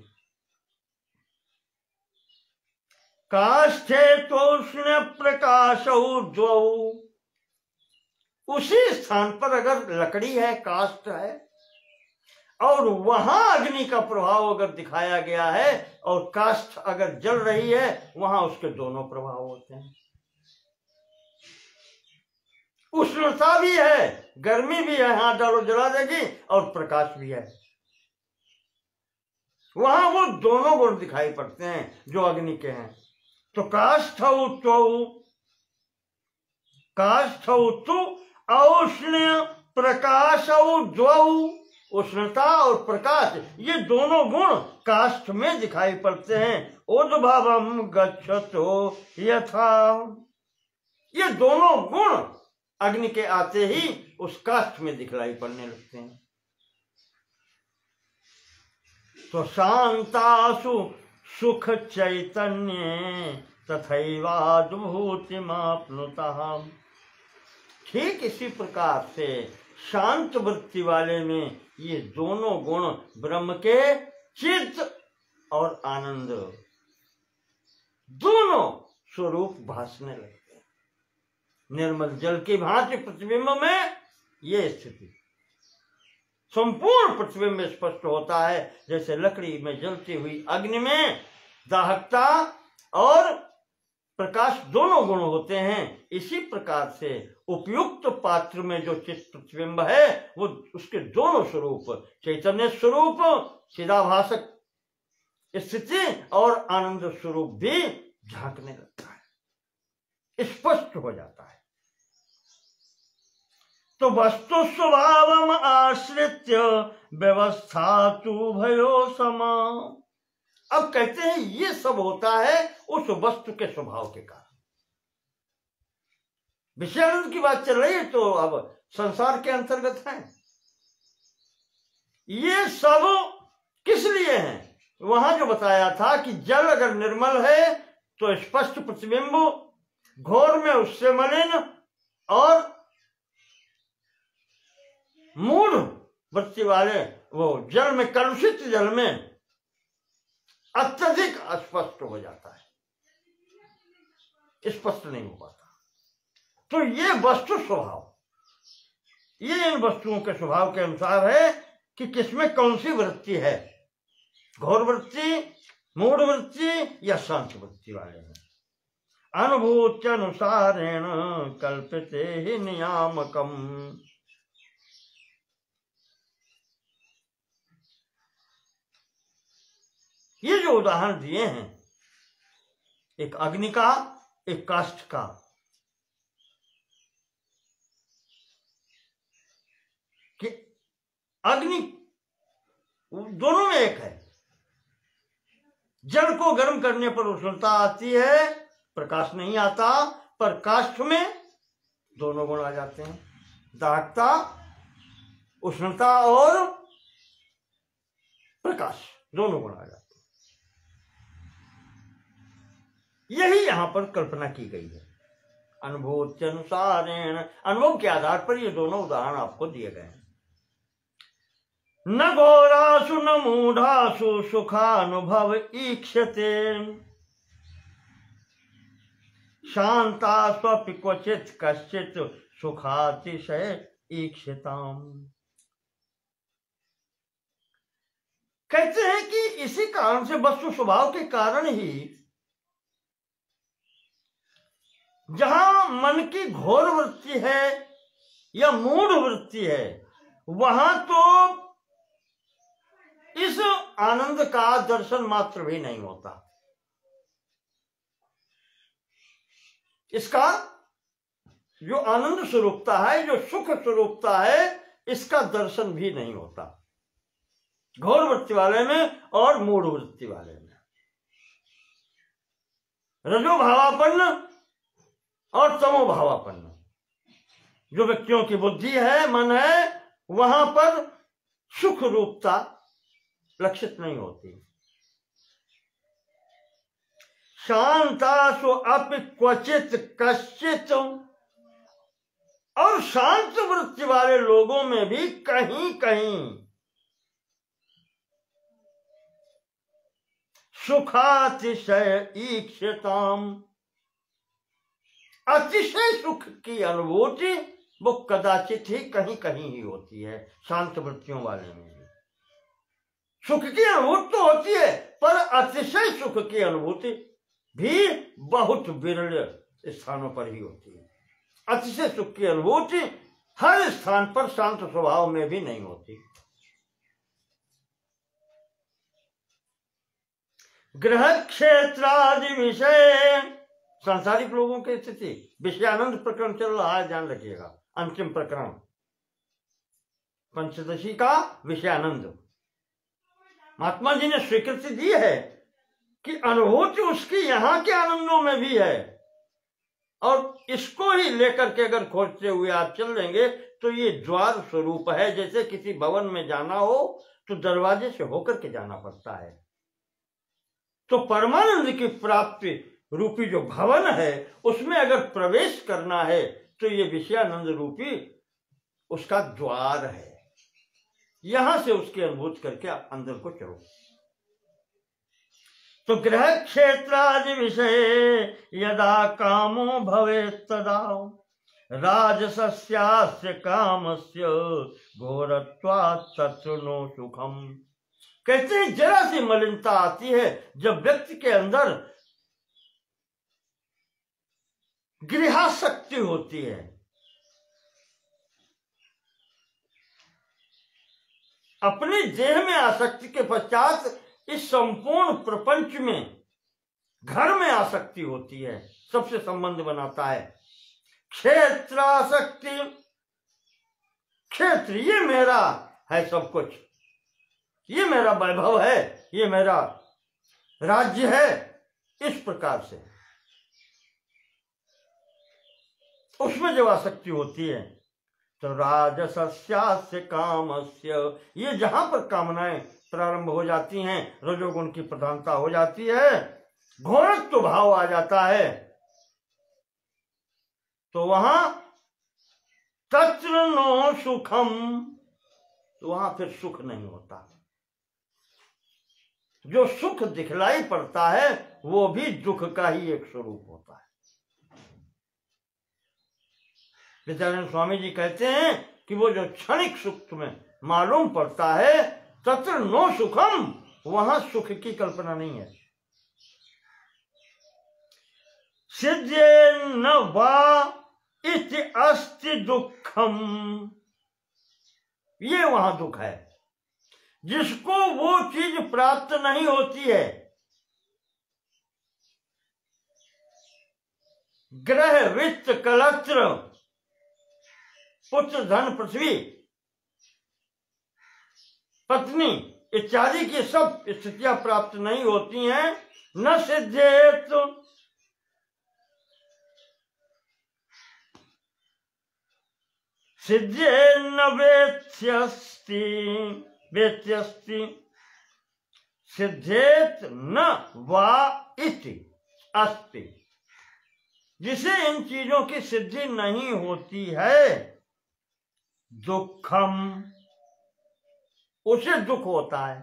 काष्ठे तोष्ण प्रकाशौ द्वौ, उसी स्थान पर अगर लकड़ी है, काष्ठ है, और वहां अग्नि का प्रभाव अगर दिखाया गया है, और काष्ठ अगर जल रही है, वहां उसके दोनों प्रभाव होते हैं। उष्णता भी है, गर्मी भी है, हाथ डालो जला देगी, और प्रकाश भी है, वहां वो दोनों गुण दिखाई पड़ते हैं जो अग्नि के हैं। तो काष्ठौ तु औष्ण्य प्रकाशौ द्वौ, उष्णता और प्रकाश ये दोनों गुण काष्ठ में दिखाई पड़ते हैं। उद्भवम गच्छतो यथा, ये दोनों गुण अग्नि के आते ही उस काष्ठ में दिखलाई पड़ने लगते हैं। तो शांतासु सुख चैतन्य तथैवाद्भूतिमाप्नुतः, ठीक इसी प्रकार से शांत वृत्ति वाले में ये दोनों गुण ब्रह्म के चित्त और आनंद दोनों स्वरूप भासने लगते हैं। निर्मल जल की भांति प्रतिबिंब में ये स्थिति, संपूर्ण प्रतिबिंब स्पष्ट होता है। जैसे लकड़ी में जलती हुई अग्नि में दाहकता और प्रकाश दोनों गुण होते हैं, इसी प्रकार से उपयुक्त पात्र में जो चित्त प्रतिबिंब है, वो उसके दोनों स्वरूप, चैतन्य स्वरूप चिदाभासक स्थिति और आनंद स्वरूप भी झांकने लगता है, स्पष्ट हो जाता है। तो वस्तु स्वभावम आश्रित्य व्यवस्था तु भयो समा, अब कहते हैं ये सब होता है उस वस्तु के स्वभाव के कारण। विषयानंद की बात चल रही है तो अब संसार के अंतर्गत है। ये सब किस लिए है? वहां जो बताया था कि जल अगर निर्मल है तो स्पष्ट प्रतिबिंब, घोर में उससे मलिन और मूढ़ वृत्ति वाले वो जल में, कलुषित जल में अत्यधिक अस्पष्ट हो जाता है, स्पष्ट नहीं हो पाता। तो ये वस्तु स्वभाव, ये इन वस्तुओं के स्वभाव के अनुसार है कि किसमें कौन सी वृत्ति है, घोर वृत्ति, मूढ़ वृत्ति या शांत वृत्ति वाले हैं। अनुभूत्यनुसारेण कल्पते ही नियामकम। ये जो उदाहरण दिए हैं, एक अग्नि का, एक काष्ठ का, कि अग्नि दोनों में एक है। जल को गर्म करने पर उष्णता आती है, प्रकाश नहीं आता, पर काष्ठ में दोनों गुण आ जाते हैं, दाहकता, उष्णता और प्रकाश, दोनों गुण आ जाते हैं। यही यहां पर कल्पना की गई है। अनुभूत्यनुसारेण, अनुभव के आधार पर ये दोनों उदाहरण आपको दिए गए हैं। न घोरासु न मूढ़ासु सुखानुभव ईक्षते, शांतास्वपि क्वचित् कश्चित् सुखातिशय ईक्षताम्। कहते हैं कि इसी कारण से, वस्तु स्वभाव के कारण ही, जहां मन की घोर वृत्ति है या मूढ़ वृत्ति है, वहां तो इस आनंद का दर्शन मात्र भी नहीं होता, इसका जो आनंद स्वरूपता है, जो सुख स्वरूपता है, इसका दर्शन भी नहीं होता, घोर वृत्ति वाले में और मूढ़ वृत्ति वाले में। रजोभावापन्न और तमोभावापन्न जो व्यक्तियों की बुद्धि है, मन है, वहां पर सुख रूपता लक्षित नहीं होती। शांतासु अपि क्वचित कश्चित, और शांत वृत्ति वाले लोगों में भी कहीं कहीं सुखातिशय ईक्षताम, अतिशय सुख की अनुभूति वो कदाचित ही कहीं कहीं ही होती है। शांत वृत्तियों वाले में भी सुख की अनुभूति तो होती है, पर अतिशय सुख की अनुभूति भी बहुत विरल स्थानों पर ही होती है। अतिशय सुख की अनुभूति हर स्थान पर शांत स्वभाव में भी नहीं होती। ग्रह क्षेत्रादि विषय, सांसारिक लोगों की स्थिति, विषयानंद प्रकरण चल रहा है, ध्यान रखिएगा, अंतिम प्रकरण पंचदशी का विषयानंद। महात्मा जी ने स्वीकृति दी है कि अनुभूति उसकी यहां के आनंदों में भी है, और इसको ही लेकर के अगर खोजते हुए आप चल देंगे तो ये द्वार स्वरूप है। जैसे किसी भवन में जाना हो तो दरवाजे से होकर के जाना पड़ता है, तो परमानंद की प्राप्ति रूपी जो भवन है उसमें अगर प्रवेश करना है तो ये विषयानंद रूपी उसका द्वार है। यहां से उसकी अनुभूति करके आप अंदर को चलो। तो ग्रह क्षेत्रादि विषय यदा कामो भवेत् तदा राजसस्यास्य कामस्य घोरत्वात् तत्र नो सुखम। कहते हैं जरा सी मलिनता आती है जब व्यक्ति के अंदर गृहासक्ति होती है, अपने देह में आसक्ति के पश्चात इस संपूर्ण प्रपंच में घर में आसक्ति होती है, सबसे संबंध बनाता है। क्षेत्रासक्ति, क्षेत्र ये मेरा है, सब कुछ ये मेरा वैभव है, ये मेरा राज्य है, इस प्रकार से उसमें जब आसक्ति होती है तो राजसस्यास्य कामस्य, ये जहां पर कामनाएं प्रारंभ हो जाती हैं, रजोगुण की प्रधानता हो जाती है, घोरत्व भाव आ जाता है, तो वहां तत्र नो सुखम, तो वहां फिर सुख नहीं होता। जो सुख दिखलाई पड़ता है वो भी दुख का ही एक स्वरूप होता है। विद्यानंद स्वामी जी कहते हैं कि वो जो क्षणिक सुख तुम्हें मालूम पड़ता है, तत्र नो सुखम, वहां सुख की कल्पना नहीं है। सिद्धे न वा इति अस्ति दुखम, ये वहां दुख है। जिसको वो चीज प्राप्त नहीं होती है, ग्रह वित्त कलत्र पुत्र धन पृथ्वी पत्नी इत्यादि की सब स्थितियां प्राप्त नहीं होती हैं। न सिद्धेत, सिद्धे न वेत्स्यस्ति, वेत्यस्ति सिद्धेत न वा इति अस्ति, जिसे इन चीजों की सिद्धि नहीं होती है, दुखम, उसे दुख होता है।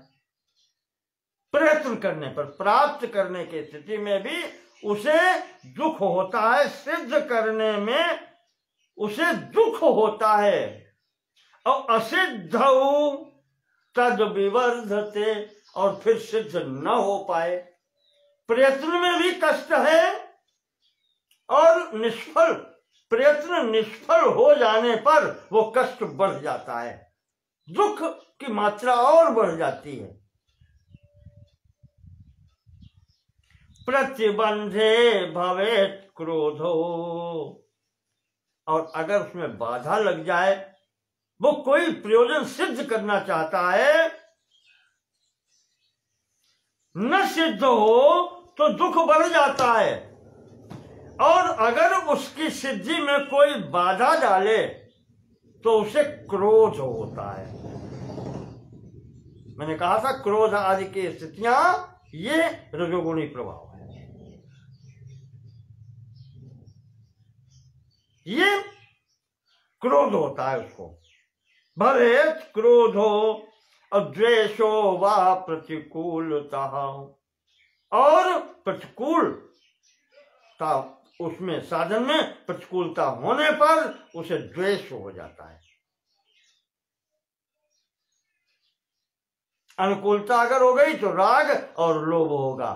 प्रयत्न करने पर, प्राप्त करने की स्थिति में भी उसे दुख होता है, सिद्ध करने में उसे दुख होता है। और असिद्ध तद विवर्धते, और फिर सिद्ध न हो पाए, प्रयत्न में भी कष्ट है और निष्फल, प्रयत्न निष्फल हो जाने पर वो कष्ट बढ़ जाता है, दुख की मात्रा और बढ़ जाती है। प्रतिबंधे भवेत क्रोधो, और अगर उसमें बाधा लग जाए, वो कोई प्रयोजन सिद्ध करना चाहता है, न सिद्ध हो तो दुख बढ़ जाता है। और अगर उसकी सिद्धि में कोई बाधा डाले तो उसे क्रोध होता है। मैंने कहा था क्रोध आदि की स्थितियां ये रजोगुणी प्रभाव है। ये क्रोध होता है उसको। भवेत क्रोधो अद्वेषो वा प्रतिकूलता, और प्रतिकूलता उसमें साधन में प्रतिकूलता होने पर उसे द्वेष हो जाता है। अनुकूलता अगर हो गई तो राग और लोभ होगा,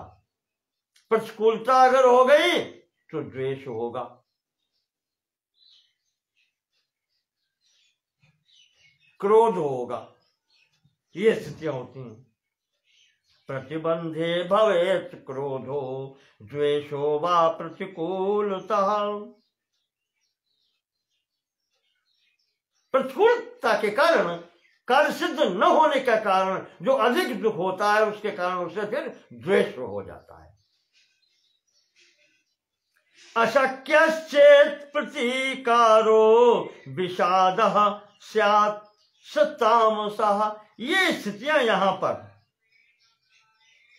प्रतिकूलता अगर हो गई तो द्वेष होगा। क्रोध होगा, ये स्थितियां होती हैं। प्रतिबंधे भवेत क्रोधो द्वेषो वा प्रतिकूलता, प्रतिकूलता के कारण, कार्य सिद्ध न होने का कारण जो अधिक दुख होता है, उसके कारण उसे फिर द्वेष हो जाता है। अशक्यश्चेत् प्रतीकारो विषादः स्यात् सतामसः, ये स्थितियां यहां पर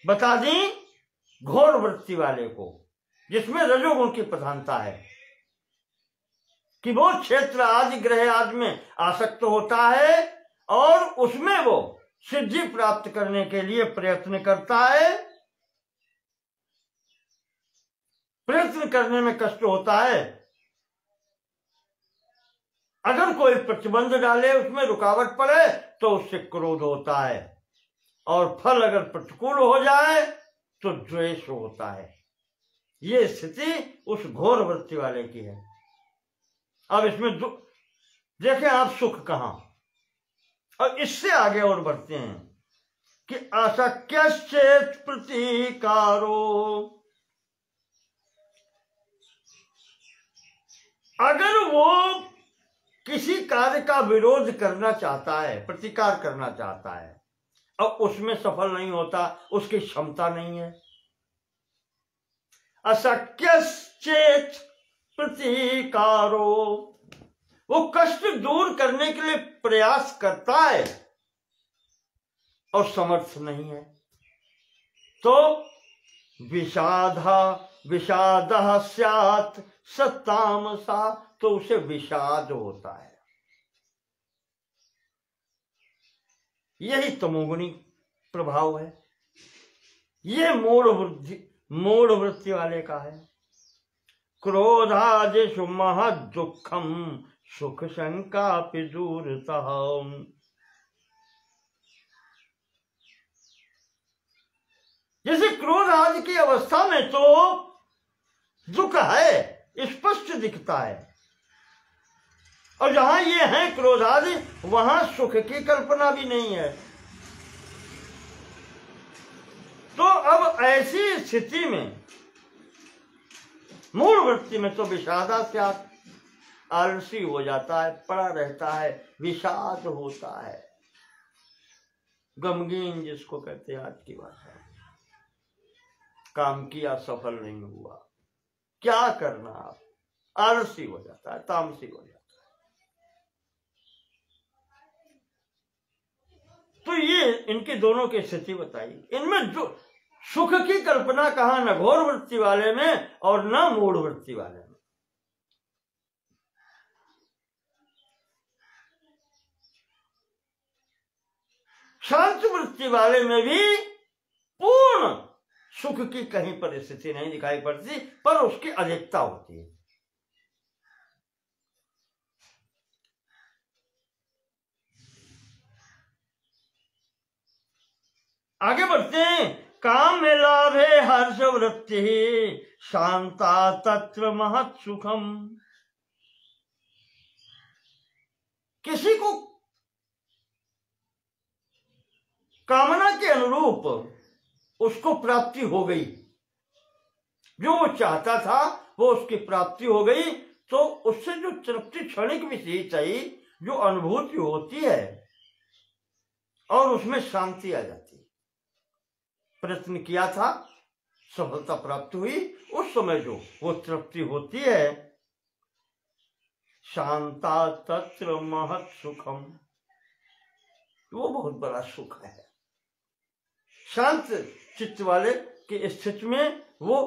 बता दी घोर वृत्ति वाले को, जिसमें रजोगुण की प्रधानता है, कि वो क्षेत्र आदि ग्रह आदि में आसक्त होता है और उसमें वो सिद्धि प्राप्त करने के लिए प्रयत्न करता है। प्रयत्न करने में कष्ट होता है। अगर कोई प्रतिबंध डाले, उसमें रुकावट पड़े, तो उससे क्रोध होता है, और फल अगर प्रतिकूल हो जाए तो द्वेष होता है। ये स्थिति उस घोर वृत्ति वाले की है। अब इसमें देखें आप सुख कहां, और इससे आगे और बढ़ते हैं कि अशक्यश्चेत् प्रतीकारो, अगर वो किसी कार्य का विरोध करना चाहता है, प्रतिकार करना चाहता है, और उसमें सफल नहीं होता, उसकी क्षमता नहीं है। अशक्यश्चेत् प्रतीकारो, वो कष्ट दूर करने के लिए प्रयास करता है और समर्थ नहीं है, तो विषादः स्यात् सतामसा, तो उसे विषाद होता है। यही तमोगुणी प्रभाव है। ये मूढ़ वृत्ति वाले का है। क्रोधादिषु महद दुखम सुख शंका दूरतः। जैसे क्रोध आदि की अवस्था में तो दुख है, स्पष्ट दिखता है, और जहां ये है क्रोध आदि वहां सुख की कल्पना भी नहीं है। तो अब ऐसी स्थिति में मूढ़ वृत्ति में तो विषादास्यात्, आलसी हो जाता है, पड़ा रहता है, विषाद होता है, गमगीन जिसको कहते हैं आज की भाषा। काम किया सफल नहीं हुआ, क्या करना, आप आलसी हो जाता है, तामसी हो जाता है। तो ये इनकी दोनों की स्थिति बताई। इनमें जो सुख की कल्पना कहां, न घोर वृत्ति वाले में और न मूढ़ वृत्ति वाले में। शांत वृत्ति वाले में भी पूर्ण सुख की कहीं पर स्थिति नहीं दिखाई पड़ती, पर उसकी अधिकता होती है। आगे बढ़ते हैं। काम में लाभ है हर्ष वृत्ति शांता तत्र महत् सुखम। किसी को कामना के अनुरूप उसको प्राप्ति हो गई, जो वो चाहता था वो उसकी प्राप्ति हो गई, तो उससे जो तृप्ति क्षणिक विषय चाहिए, जो अनुभूति होती है और उसमें शांति आ जाती है। प्रयत्न किया था, सफलता प्राप्त हुई, उस समय जो वो तृप्ति होती है, शांता तत्र महत् सुखम, वो बहुत बड़ा सुख है। शांत चित्त वाले की स्थिति में वो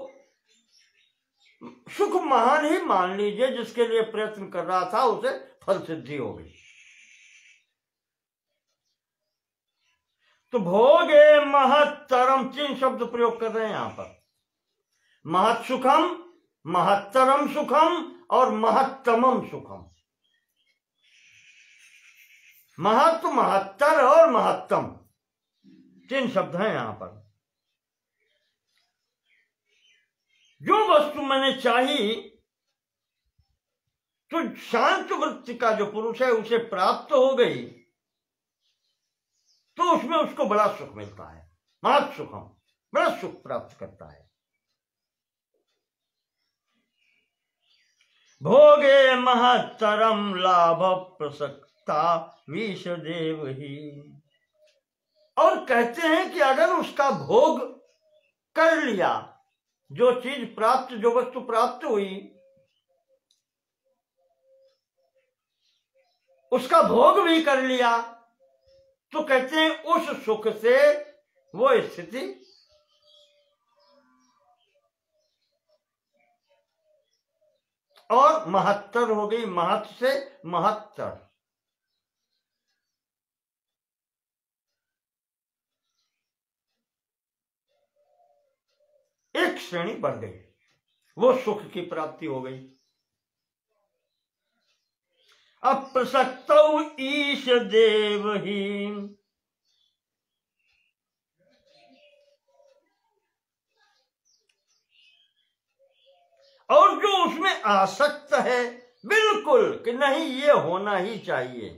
सुख महान ही मान लीजिए, जिसके लिए प्रयत्न कर रहा था उसे फल सिद्धि हो गई। तो भोगे महत्तरम, 3 शब्द प्रयोग कर रहे हैं यहां पर। महत् सुखम, महत्तरम सुखम और महत्तमम सुखम। महत्व, महत्तर और महत्तम, 3 शब्द हैं यहां पर। जो वस्तु मैंने चाही, तो शांत वृत्ति का जो पुरुष है उसे प्राप्त हो गई, तो उसमें उसको बड़ा सुख मिलता है। महत् सुखम, बड़ा सुख प्राप्त करता है। भोगे महत्तरम लाभ प्रसक्ता विषदेव ही। और कहते हैं कि अगर उसका भोग कर लिया, जो चीज प्राप्त, जो वस्तु प्राप्त हुई, उसका भोग भी कर लिया, तो कहते हैं उस सुख से वो स्थिति और महत्तर हो गई, महत् से महत्तर। एक श्रेणी बढ़ गई, वो सुख की प्राप्ति हो गई। अप्रसक्तौ ईश देव ही। और जो उसमें आसक्त है बिल्कुल कि नहीं ये होना ही चाहिए,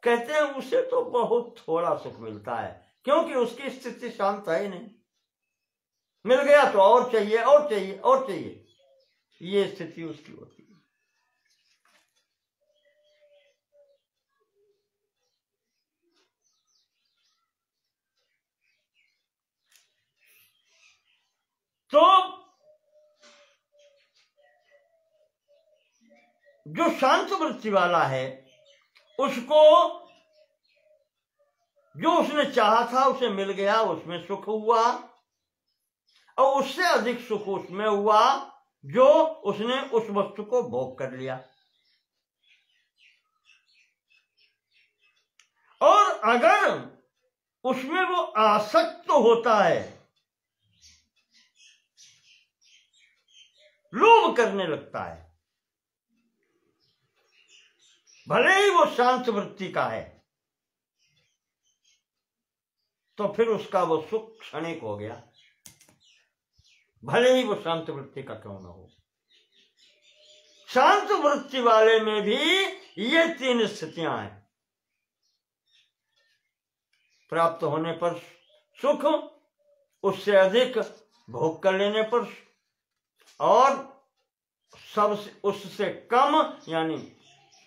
कहते हैं उसे तो बहुत थोड़ा सुख मिलता है, क्योंकि उसकी स्थिति शांत है ही नहीं। मिल गया तो और चाहिए और चाहिए और चाहिए, ये स्थिति उसकी होती है। तो जो शांत वृत्ति वाला है, उसको जो उसने चाहा था उसे मिल गया, उसमें सुख हुआ, और उससे अधिक सुख उसमें हुआ जो उसने उस वस्तु को भोग कर लिया। अगर उसमें वो आसक्त होता है, लोभ करने लगता है, भले ही वो शांत वृत्ति का है, तो फिर उसका वो सुख क्षणिक हो गया, भले ही वो शांत वृत्ति का क्यों न हो। शांत वृत्ति वाले में भी ये तीन स्थितियां हैं, प्राप्त होने पर सुख, उससे अधिक भोग कर लेने पर, और सबसे उससे कम, यानी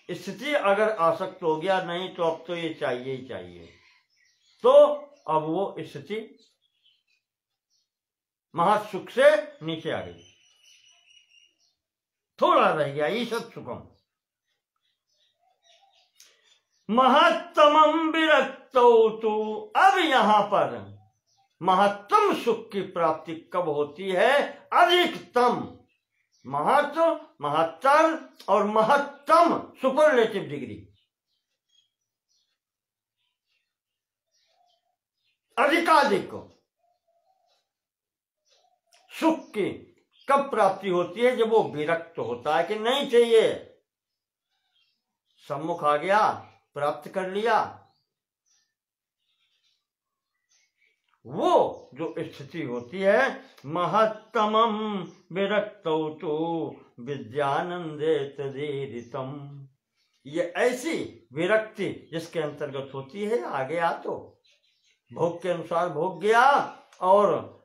स्थिति अगर आसक्त हो गया, नहीं तो अब तो ये चाहिए ही चाहिए, तो अब वो स्थिति महासुख से नीचे आ गई, थोड़ा रह गया ईशत सुखम। महत्तमम विरक्तौ तु, अब यहां पर महत्तम सुख की प्राप्ति कब होती है? अधिकतम, महत्व, महत्तर और महत्तम, सुपरलेटिव डिग्री, अधिकाधिक सुख की कब प्राप्ति होती है? जब वो विरक्त होता है कि नहीं चाहिए, सम्मुख आ गया, प्राप्त कर लिया, वो जो स्थिति होती है महत्तमम विरक्तौ तु विद्यानंदे तदीरितम, ये ऐसी विरक्ति जिसके अंतर्गत होती है, आ गया तो भोग के अनुसार भोग गया, और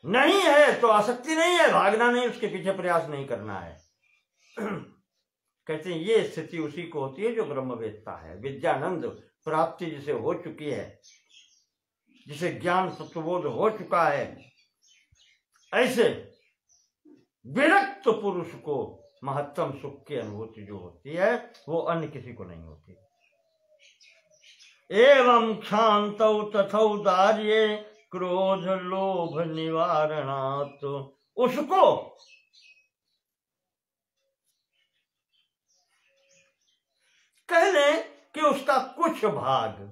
नहीं है तो आसक्ति नहीं है, भागना नहीं, उसके पीछे प्रयास नहीं करना है। कहते हैं ये स्थिति उसी को होती है जो ब्रह्मवेत्ता है, विद्यानंद प्राप्ति जिसे हो चुकी है, जिसे ज्ञान सत्वबोध हो चुका है, ऐसे विरक्त पुरुष को महत्तम सुख की अनुभूति जो होती है वो अन्य किसी को नहीं होती। एवं क्षान्तौ तथौदार्ये क्रोध लोभ निवारणात्, उसको कह लें कि उसका कुछ भाग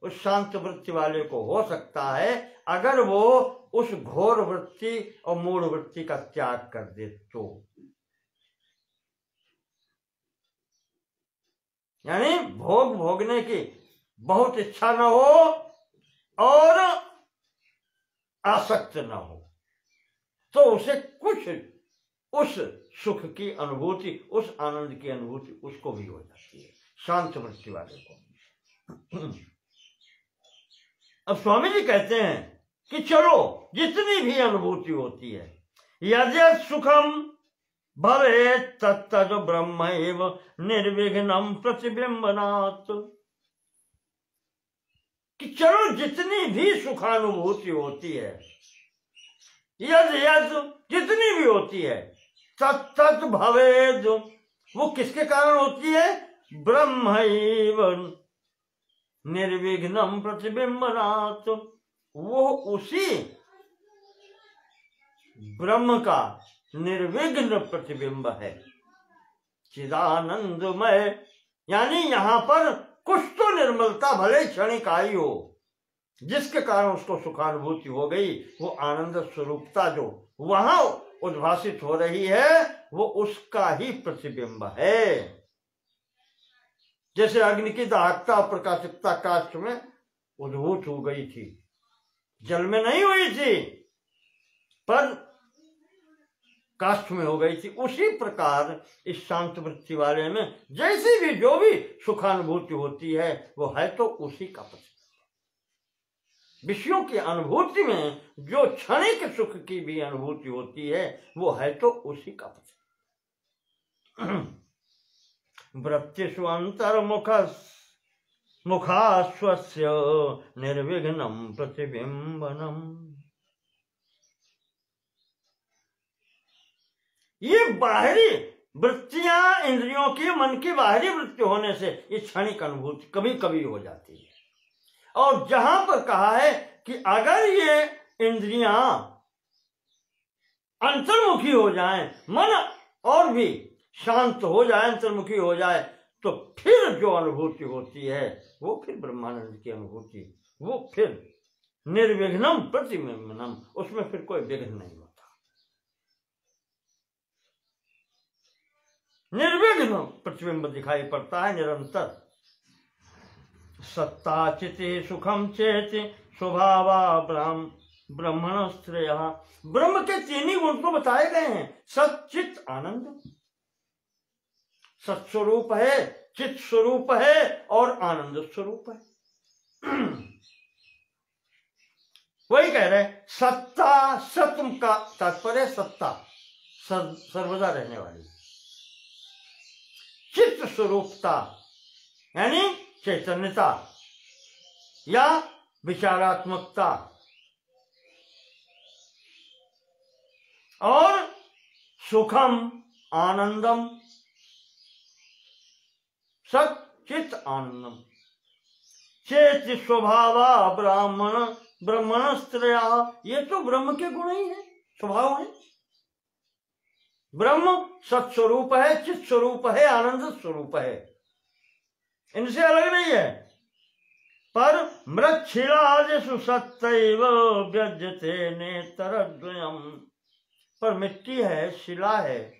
उस शांत वृत्ति वाले को हो सकता है अगर वो उस घोर वृत्ति और मूढ़ वृत्ति का त्याग कर दे तो, यानी भोग भोगने की बहुत इच्छा न हो और आसक्त न हो, तो उसे कुछ उस सुख की अनुभूति, उस आनंद की अनुभूति उसको भी हो जाती है, शांत वृत्ति वाले को। अब स्वामी जी कहते हैं कि चलो जितनी भी अनुभूति होती है, यद्यत् सुखम भवे तत्तद ब्रह्मैव निर्विघ्नं प्रतिबिंबनात्, कि चलो जितनी भी सुखानुभूति होती है, यद यद जितनी भी होती है, तत्तद भवेद, वो किसके कारण होती है? ब्रह्मैव निर्विघ्नं प्रतिबिंबनात्, वो उसी ब्रह्म का निर्विघ्न प्रतिबिंब है, चिदानंदमय, यानी यहां पर कुछ तो निर्मलता भले क्षणिक आई हो, जिसके कारण उसको सुखानुभूति हो गई, वो आनंद स्वरूपता जो वहां उद्भासित हो रही है वो उसका ही प्रतिबिंब है। जैसे अग्नि की दाहकता और प्रकाशिकता काष्ठ में उद्भूत हो गई थी, जल में नहीं हुई थी पर काष्ठ में हो गई थी, उसी प्रकार इस शांत वृत्ति वाले में जैसी भी जो भी सुखानुभूति होती है वो है तो उसी का प्रतिबिंब। विषयों की अनुभूति में जो क्षणिक सुख की भी अनुभूति होती है वो है तो उसी का प्रतिबिंब। वृत्तिषु मुखास्वस्य निर्विघ्नं प्रतिबिंबनम्, ये बाहरी वृत्तियां इंद्रियों की, मन की बाहरी वृत्ति होने से ये क्षणिक अनुभूति कभी कभी हो जाती है। और जहां पर कहा है कि अगर ये इंद्रियां अंतर्मुखी हो जाएं, मन और भी शांत हो जाए, अंतर्मुखी हो जाए, तो फिर जो अनुभूति होती है वो फिर ब्रह्मानंद की अनुभूति, वो फिर निर्विघ्नम प्रतिबिंबनम, उसमें फिर कोई विघ्न नहीं होता। निर्विघ्न प्रतिबिंब दिखाई पड़ता है निरंतर। सत्ता चिति सुखम चेति स्वभावा ब्रह्मण श्रेय। ब्रह्म के तीन ही गुण तो बताए गए हैं, सच्चित आनंद। सत्स्वरूप है, चित स्वरूप है और आनंद स्वरूप है। वही कह रहे हैं सत्ता, सत्म का तात्पर्य सत्ता सर्वदा रहने वाली। चित्त स्वरूपता यानी चैतन्यता या विचारात्मकता, और सुखम आनंदम, सच्चित आनंदम। चेत स्वभावा ब्रह्मणस्त्रया, ये तो ब्रह्म के गुण ही है, स्वभाव है। ब्रह्म सत्स्वरूप है, चित स्वरूप है, आनंद स्वरूप है, इनसे अलग नहीं है। पर मृच्छिलादिषु सत्तैव व्यज्यते नेतरद्वयम्, पर मिट्टी है, शिला है,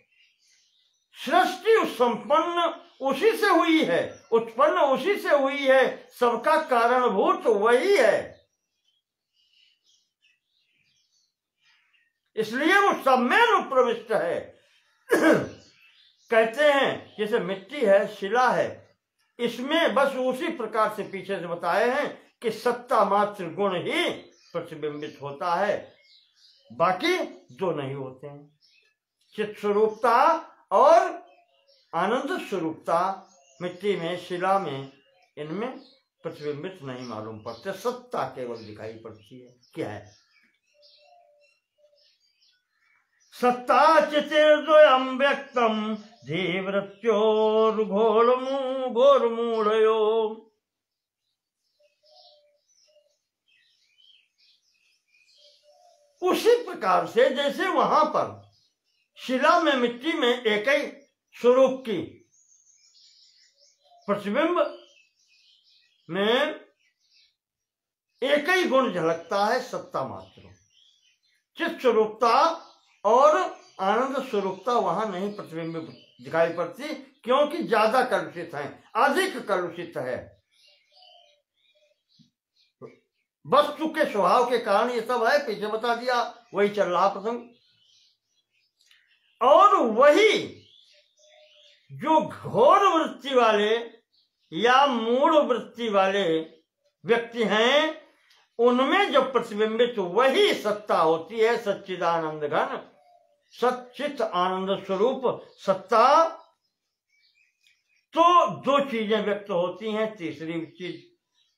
सृष्टि संपन्न उसी से हुई है, उत्पन्न उसी से हुई है, सबका कारणभूत वही है, इसलिए वो सब में प्रविष्ट है। कहते हैं जैसे मिट्टी है, शिला है, इसमें बस उसी प्रकार से पीछे से बताए हैं कि सत्ता मात्र गुण ही प्रतिबिंबित होता है, बाकी जो नहीं होते हैं। चित स्वरूपता और आनंद स्वरूपता मिट्टी में, शिला में, इनमें प्रतिबिंबित नहीं मालूम पड़ते, सत्ता केवल दिखाई पड़ती है। क्या है? सत्ता चितिर्द्वयम् व्यक्तम् धीवृत्योर्घोरमूढयो। उसी प्रकार से जैसे वहां पर शिला में, मिट्टी में एक ही स्वरूप की प्रतिबिंब में एक ही गुण झलकता है, सत्ता मात्र। चित स्वरूपता और आनंद स्वरूपता वहां नहीं प्रतिबिंब दिखाई पड़ती, क्योंकि ज्यादा कलुषित है, अधिक कलुषित है। वस्तु के स्वभाव के कारण ये सब है, पीछे बता दिया, वही चल रहा प्रसंग। और वही जो घोर वृत्ति वाले या मूढ़ वृत्ति वाले व्यक्ति हैं, उनमें जब प्रतिबिंबित वही सत्ता होती है, सच्चिदानंद घन, सच्चित आनंद स्वरूप सत्ता। तो दो चीजें व्यक्त होती हैं,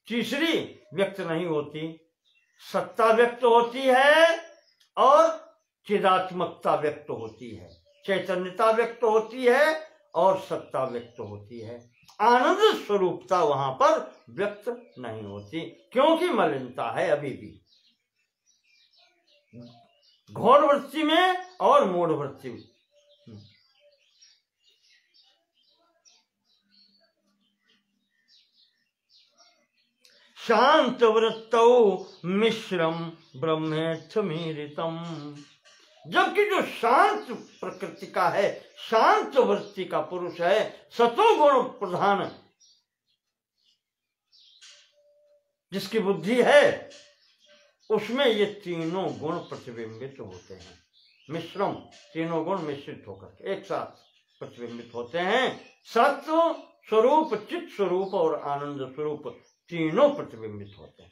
तीसरी व्यक्त नहीं होती। सत्ता व्यक्त होती है और चिदात्मकता व्यक्त होती है, चैतन्यता व्यक्त होती है और सत्ता व्यक्त होती है। आनंद स्वरूपता वहां पर व्यक्त नहीं होती, क्योंकि मलिनता है अभी भी घोर वृत्ति में और मूढ़ वृत्ति में। शांत वृत्तौ मिश्रम ब्रह्मेच्छमीरितम, जबकि जो शांत प्रकृति का है, शांत वृत्ति का पुरुष है, सतोगुण प्रधान जिसकी बुद्धि है, उसमें ये तीनों गुण प्रतिबिंबित होते हैं। मिश्रम, तीनों गुण मिश्रित होकर एक साथ प्रतिबिंबित होते हैं। सत्व स्वरूप, चित स्वरूप और आनंद स्वरूप तीनों प्रतिबिंबित होते हैं।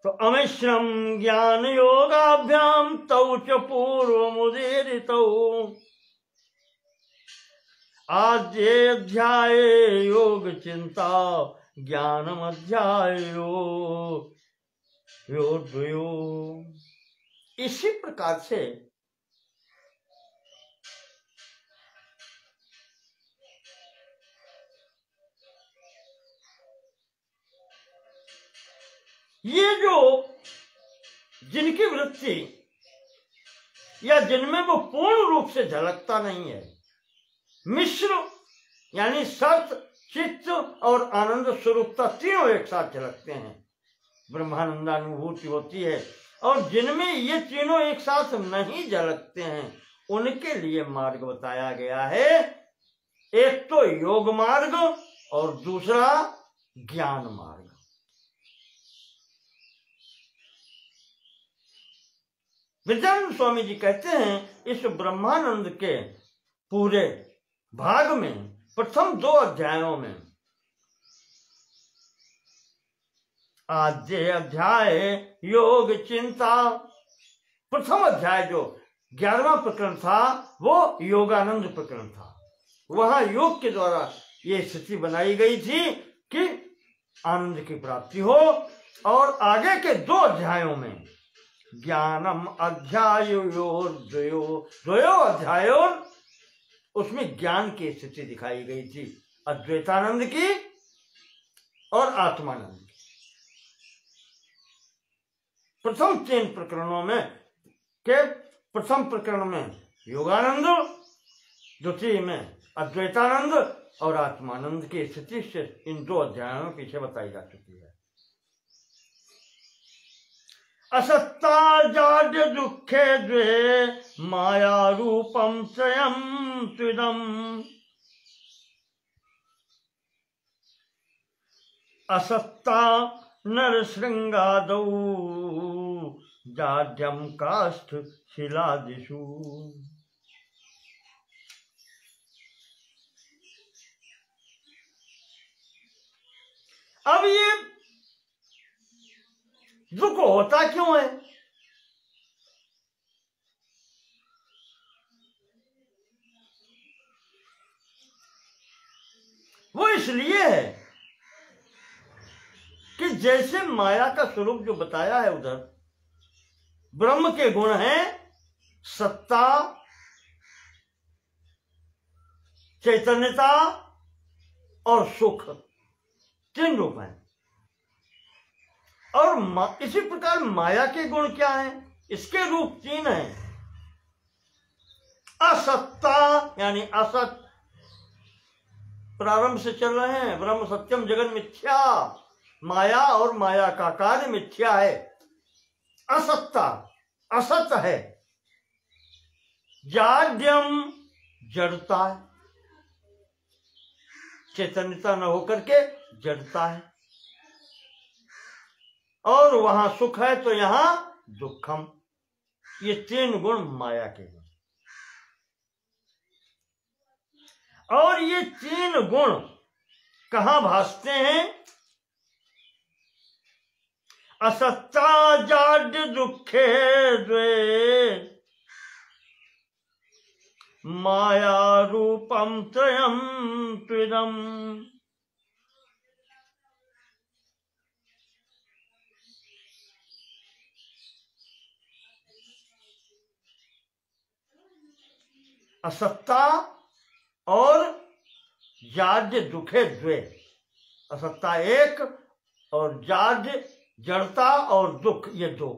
तो अमिश्रम ज्ञान योगाभ्याम तौ च पूर्वमुदीरितौ आद्येऽध्याये योग चिंता ज्ञानम अध्यायो योद्वयो। इसी प्रकार से ये जो जिनकी वृत्ति या जिनमें वो पूर्ण रूप से झलकता नहीं है, मिश्र यानी सत, चित्त और आनंद स्वरूपता तीनों एक साथ झलकते हैं, ब्रह्मानंदानुभूति होती है। और जिनमें ये तीनों एक साथ नहीं झलकते हैं उनके लिए मार्ग बताया गया है, एक तो योग मार्ग और दूसरा ज्ञान मार्ग। विद्यानंद स्वामी जी कहते हैं इस ब्रह्मानंद के पूरे भाग में प्रथम 2 अध्यायों में, आद्य अध्याय योग चिंता, प्रथम अध्याय जो 11वां प्रकरण था वो योगानंद प्रकरण था। वहां योग के द्वारा ये स्थिति बनाई गई थी कि आनंद की प्राप्ति हो। और आगे के 2 अध्यायों में ज्ञानम अध्यायो द्वयो अध्यायों, उसमें ज्ञान की स्थिति दिखाई गई थी, अद्वैतानंद की और आत्मानंद की। प्रथम 3 प्रकरणों में के प्रथम प्रकरण में योगानंद, द्वितीय में अद्वैतानंद और आत्मानंद की स्थिति से इन 2 अध्यायों में पीछे बताई जा चुकी है। असत्ता जाड्य दुखे द्वे माया रूपम स्वयं त्विदम, असत्ता नर श्रृंगादौ जाड्यम काष्ठ शिलादिषु। अब ये दुख होता क्यों है? वो इसलिए है कि जैसे माया का स्वरूप जो बताया है उधर, ब्रह्म के गुण हैं सत्ता, चैतन्यता और सुख, 3 रूप हैं। और इसी प्रकार माया के गुण क्या हैं? इसके रूप 3 हैं। असत्ता यानी असत, प्रारंभ से चल रहे हैं, ब्रह्म सत्यम जगत मिथ्या, माया और माया का कार्य मिथ्या है। असत्ता असत है। जाड्यम जड़ता है, चैतन्यता न होकर के जड़ता है। और वहां सुख है तो यहां दुखम। ये 3 गुण माया के हैं। और ये 3 गुण कहां भासते हैं? असत्ता जाड्य दुखे द्वे माया रूपम त्रयम त्विदम। असत्ता और जाड्य दुखे द्वे, असत्ता 1 और जाड्य जड़ता और दुख ये 2,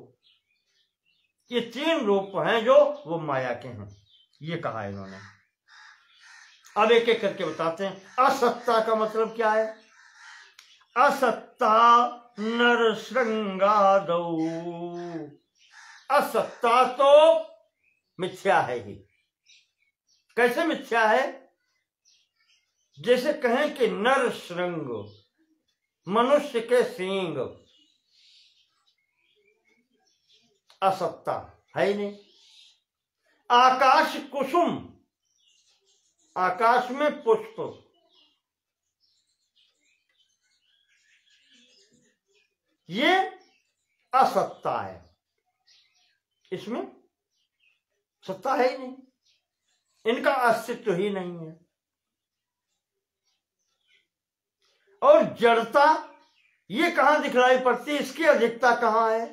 ये 3 रूप हैं जो वो माया के हैं, ये कहा इन्होंने। अब एक एक करके बताते हैं। असत्ता का मतलब क्या है? असत्ता नर श्रृंगादौ, असत्ता तो मिथ्या है ही। कैसे मिथ्या है? जैसे कहें कि नर श्रृंग, मनुष्य के सींग, असत्ता है ही नहीं। आकाश कुसुम, आकाश में पुष्प, ये असत्ता है, इसमें सत्ता है ही नहीं, इनका अस्तित्व ही नहीं है। और जड़ता ये कहां दिखलाई पड़ती? इसकी अधिकता कहां है?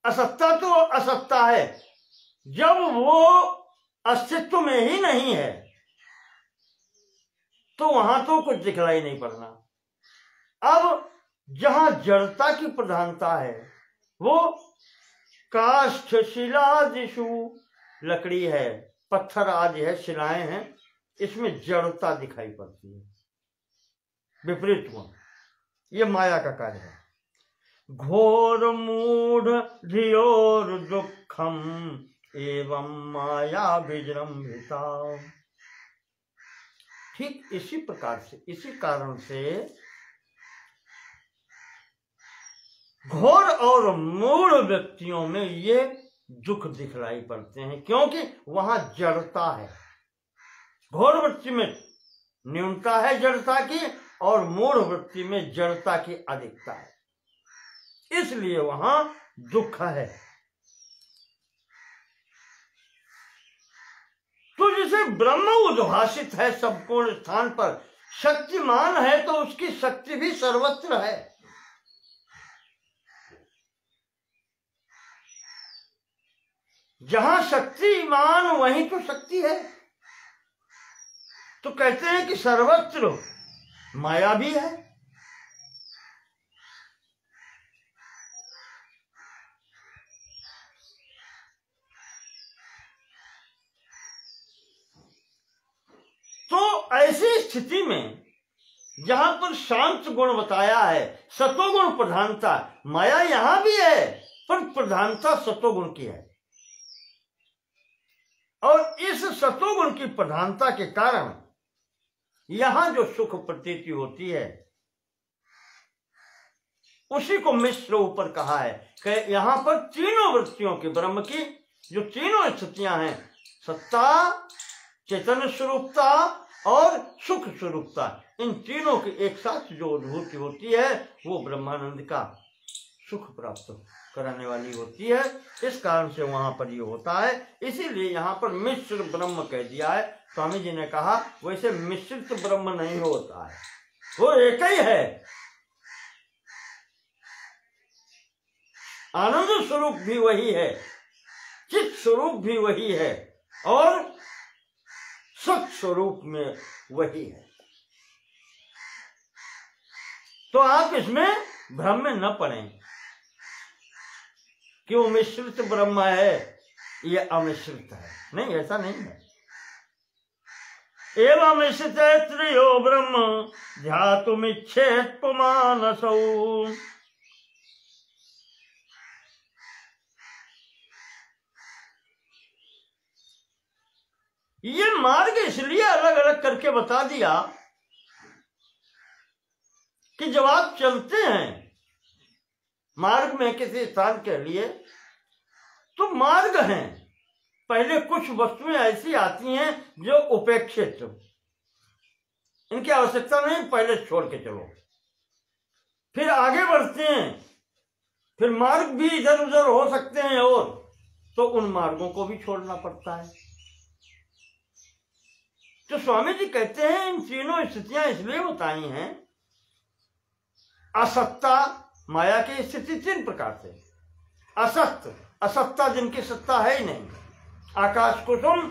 असत्ता तो असत्ता है, जब वो अस्तित्व में ही नहीं है तो वहां तो कुछ दिखलाई नहीं पड़ना। अब जहां जड़ता की प्रधानता है वो काष्ठ शिलादिषु, लकड़ी है, पत्थर आदि है, शिलाएं हैं, इसमें जड़ता दिखाई पड़ती है, विपरीत गुण, ये माया का कार्य है। घोर मूढ़ धियोर दुखम एवं माया विजृंभिता। ठीक इसी प्रकार से, इसी कारण से घोर और मूढ़ व्यक्तियों में ये दुख दिखलाई पड़ते हैं, क्योंकि वहां जड़ता है। घोर वृत्ति में न्यूनता है जड़ता की, और मूढ़ वृत्ति में जड़ता की अधिकता है, इसलिए वहां दुख है। तो जैसे ब्रह्म उद्भासित है संपूर्ण स्थान पर, शक्तिमान है, तो उसकी शक्ति भी सर्वत्र है। जहां शक्तिमान वहीं तो शक्ति है। तो कहते हैं कि सर्वत्र माया भी है। तो ऐसी स्थिति में जहां पर शांत गुण बताया है, सतोगुण प्रधानता, माया यहां भी है पर प्रधानता सतोगुण की है, और इस सतोगुण की प्रधानता के कारण यहां जो सुख प्रतीति होती है उसी को मिश्र ऊपर कहा है कि यहां पर तीनों वृत्तियों की, ब्रह्म की जो तीनों स्थितियां हैं, सत्ता, चैतन्य स्वरूपता और सुख स्वरूपता, इन तीनों की एक साथ जो अनुभूति होती है वो ब्रह्मानंद का सुख प्राप्त कराने वाली होती है। इस कारण से वहां पर ये होता है, इसीलिए यहाँ पर मिश्र ब्रह्म कह दिया है। स्वामी जी ने कहा वैसे मिश्रित ब्रह्म नहीं होता है, वो एक ही है, आनंद स्वरूप भी वही है, चित स्वरूप भी वही है, और सत स्वरूप में वही है। तो आप इसमें भ्रम में न पड़ें कि वो मिश्रित ब्रह्म है, ये अमिश्रित है, नहीं, ऐसा नहीं है। एवं मिश्रित त्रयो ब्रह्म ध्यातुमिच्छेत् पुमानसौ। ये मार्ग इसलिए अलग अलग करके बता दिया कि जब आप चलते हैं मार्ग में किसी स्थान के लिए, तो मार्ग हैं, पहले कुछ वस्तुएं ऐसी आती हैं जो उपेक्षित, इनकी आवश्यकता नहीं, पहले छोड़ के चलो, फिर आगे बढ़ते हैं, फिर मार्ग भी इधर उधर हो सकते हैं, और तो उन मार्गों को भी छोड़ना पड़ता है। तो स्वामी जी कहते हैं इन तीनों स्थितियां इसलिए बताई हैं, असत्ता, माया की स्थिति तीन प्रकार से, असत्य, असत्ता जिनकी सत्ता है ही नहीं, आकाश कुसुम,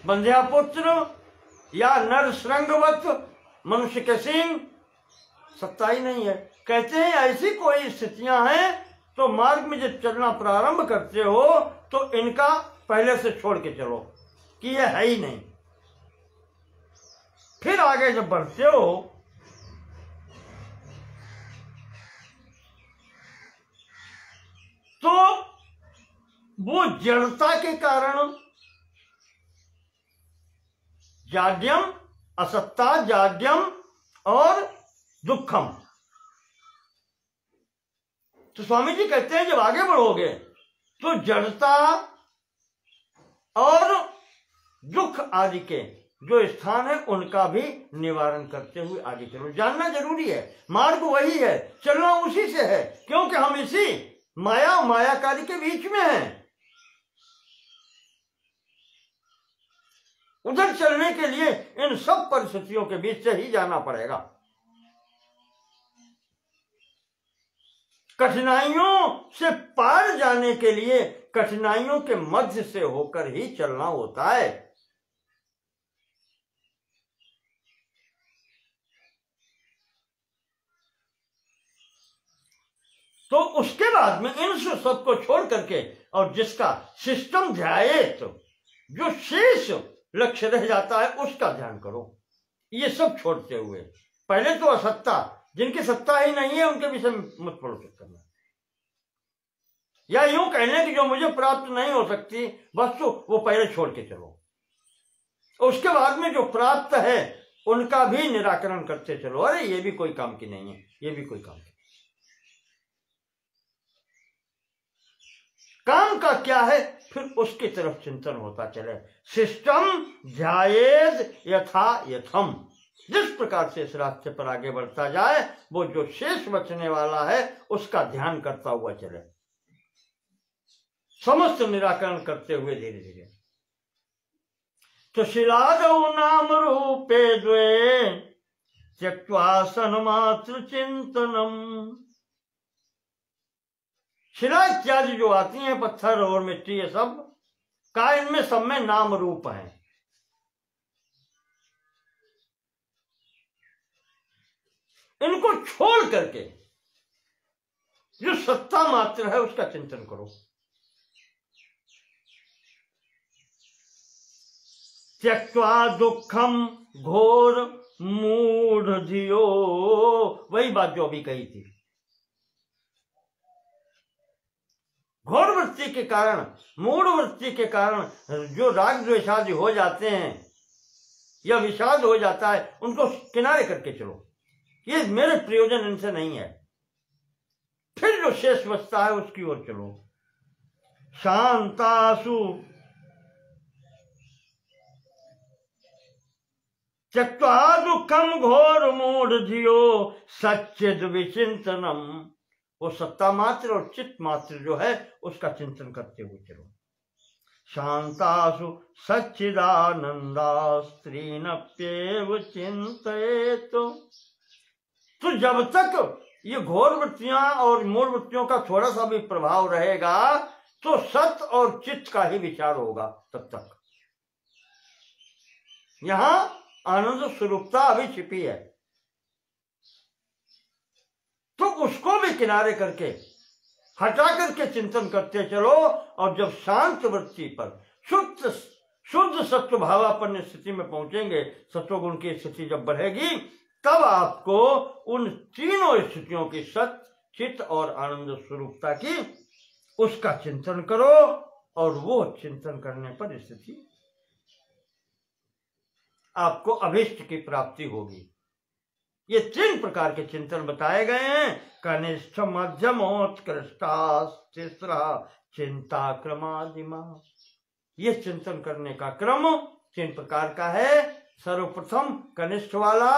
बंध्या पुत्र या नर श्रृंगवत, मनुष्य के सिंह, सत्ता ही नहीं है। कहते हैं ऐसी कोई स्थितियां हैं तो मार्ग में जब चलना प्रारंभ करते हो तो इनका पहले से छोड़ के चलो कि ये है ही नहीं, फिर आगे जब बढ़ते हो तो वो जड़ता के कारण जाड्यम, असत्ता, जाड्यम और दुखम। तो स्वामी जी कहते हैं जब आगे बढ़ोगे तो जड़ता और दुख आदि के जो स्थान है उनका भी निवारण करते हुए आगे चलो। जानना जरूरी है, मार्ग वही है, चलना उसी से है, क्योंकि हम इसी माया और मायाकारी के बीच में हैं। उधर चलने के लिए इन सब परिस्थितियों के बीच से ही जाना पड़ेगा। कठिनाइयों से पार जाने के लिए कठिनाइयों के मध्य से होकर ही चलना होता है। तो उसके बाद में इन सब को छोड़ करके और जिसका सिस्टम ध्याये, तो जो शेष लक्ष्य रह जाता है उसका ध्यान करो। ये सब छोड़ते हुए पहले तो असत्ता, जिनकी सत्ता ही नहीं है उनके विषय में मत प्रवचन करना, या यूं कहने की जो मुझे प्राप्त नहीं हो सकती वस्तु वो पहले छोड़ के चलो, उसके बाद में जो प्राप्त है उनका भी निराकरण करते चलो। अरे ये भी कोई काम की नहीं है, ये भी कोई काम की। काम का क्या है, फिर उसकी तरफ चिंतन होता चले। सिस्टम ध्यायेद यथा यथम, जिस प्रकार से इस रास्ते पर आगे बढ़ता जाए वो जो शेष बचने वाला है उसका ध्यान करता हुआ चले, समस्त निराकरण करते हुए धीरे धीरे। तो शिलादौ नाम रूपे द्वे त्यक्त्वा सन्मात्र चिंतनम। शिला इत्यादि जो आती हैं, पत्थर और मिट्टी, ये सब का इनमें सब में नाम रूप है। इनको छोड़ करके जो सत्ता मात्र है उसका चिंतन करो। त्यक्त्वा दुखम घोर मूढ़ धियो, वही बात जो अभी कही थी। घोर वृत्ति के कारण, मूढ़ वृत्ति के कारण जो राग द्वेषादि हो जाते हैं या विषाद हो जाता है, उनको किनारे करके चलो, ये मेरे प्रयोजन इनसे नहीं है। फिर जो शेष बचता है उसकी ओर चलो। शांतासु त्यक्त्वा दुखम घोर मूढ़ धियो सच्चिद विचिंतनम, वो सत्ता मात्र और चित्त मात्र जो है उसका चिंतन करते हुए चलो। शांतासु सच्चिदानंदा स्त्रीनप्येव चिंतयेतो। तो जब तक ये घोर वृत्तियां और मूल वृत्तियों का थोड़ा सा भी प्रभाव रहेगा तो सत्य और चित्त का ही विचार होगा। तब तक यहां आनंद स्वरूपता अभी छिपी है, तो उसको भी किनारे करके हटा करके चिंतन करते चलो। और जब शांत वृत्ति पर शुद्ध सत्व भावापन्न स्थिति में पहुंचेंगे, सत्वगुण की स्थिति जब बढ़ेगी, तब आपको उन तीनों स्थितियों की सत्य, चित्त और आनंद स्वरूपता की उसका चिंतन करो, और वो चिंतन करने पर स्थिति आपको अभिष्ट की प्राप्ति होगी। ये 3 प्रकार के चिंतन बताए गए हैं। कनिष्ठ, मध्यमोत्कृष्टा, तीसरा चिंता क्रमादिमा। ये चिंतन करने का क्रम 3 प्रकार का है। सर्वप्रथम कनिष्ठ वाला,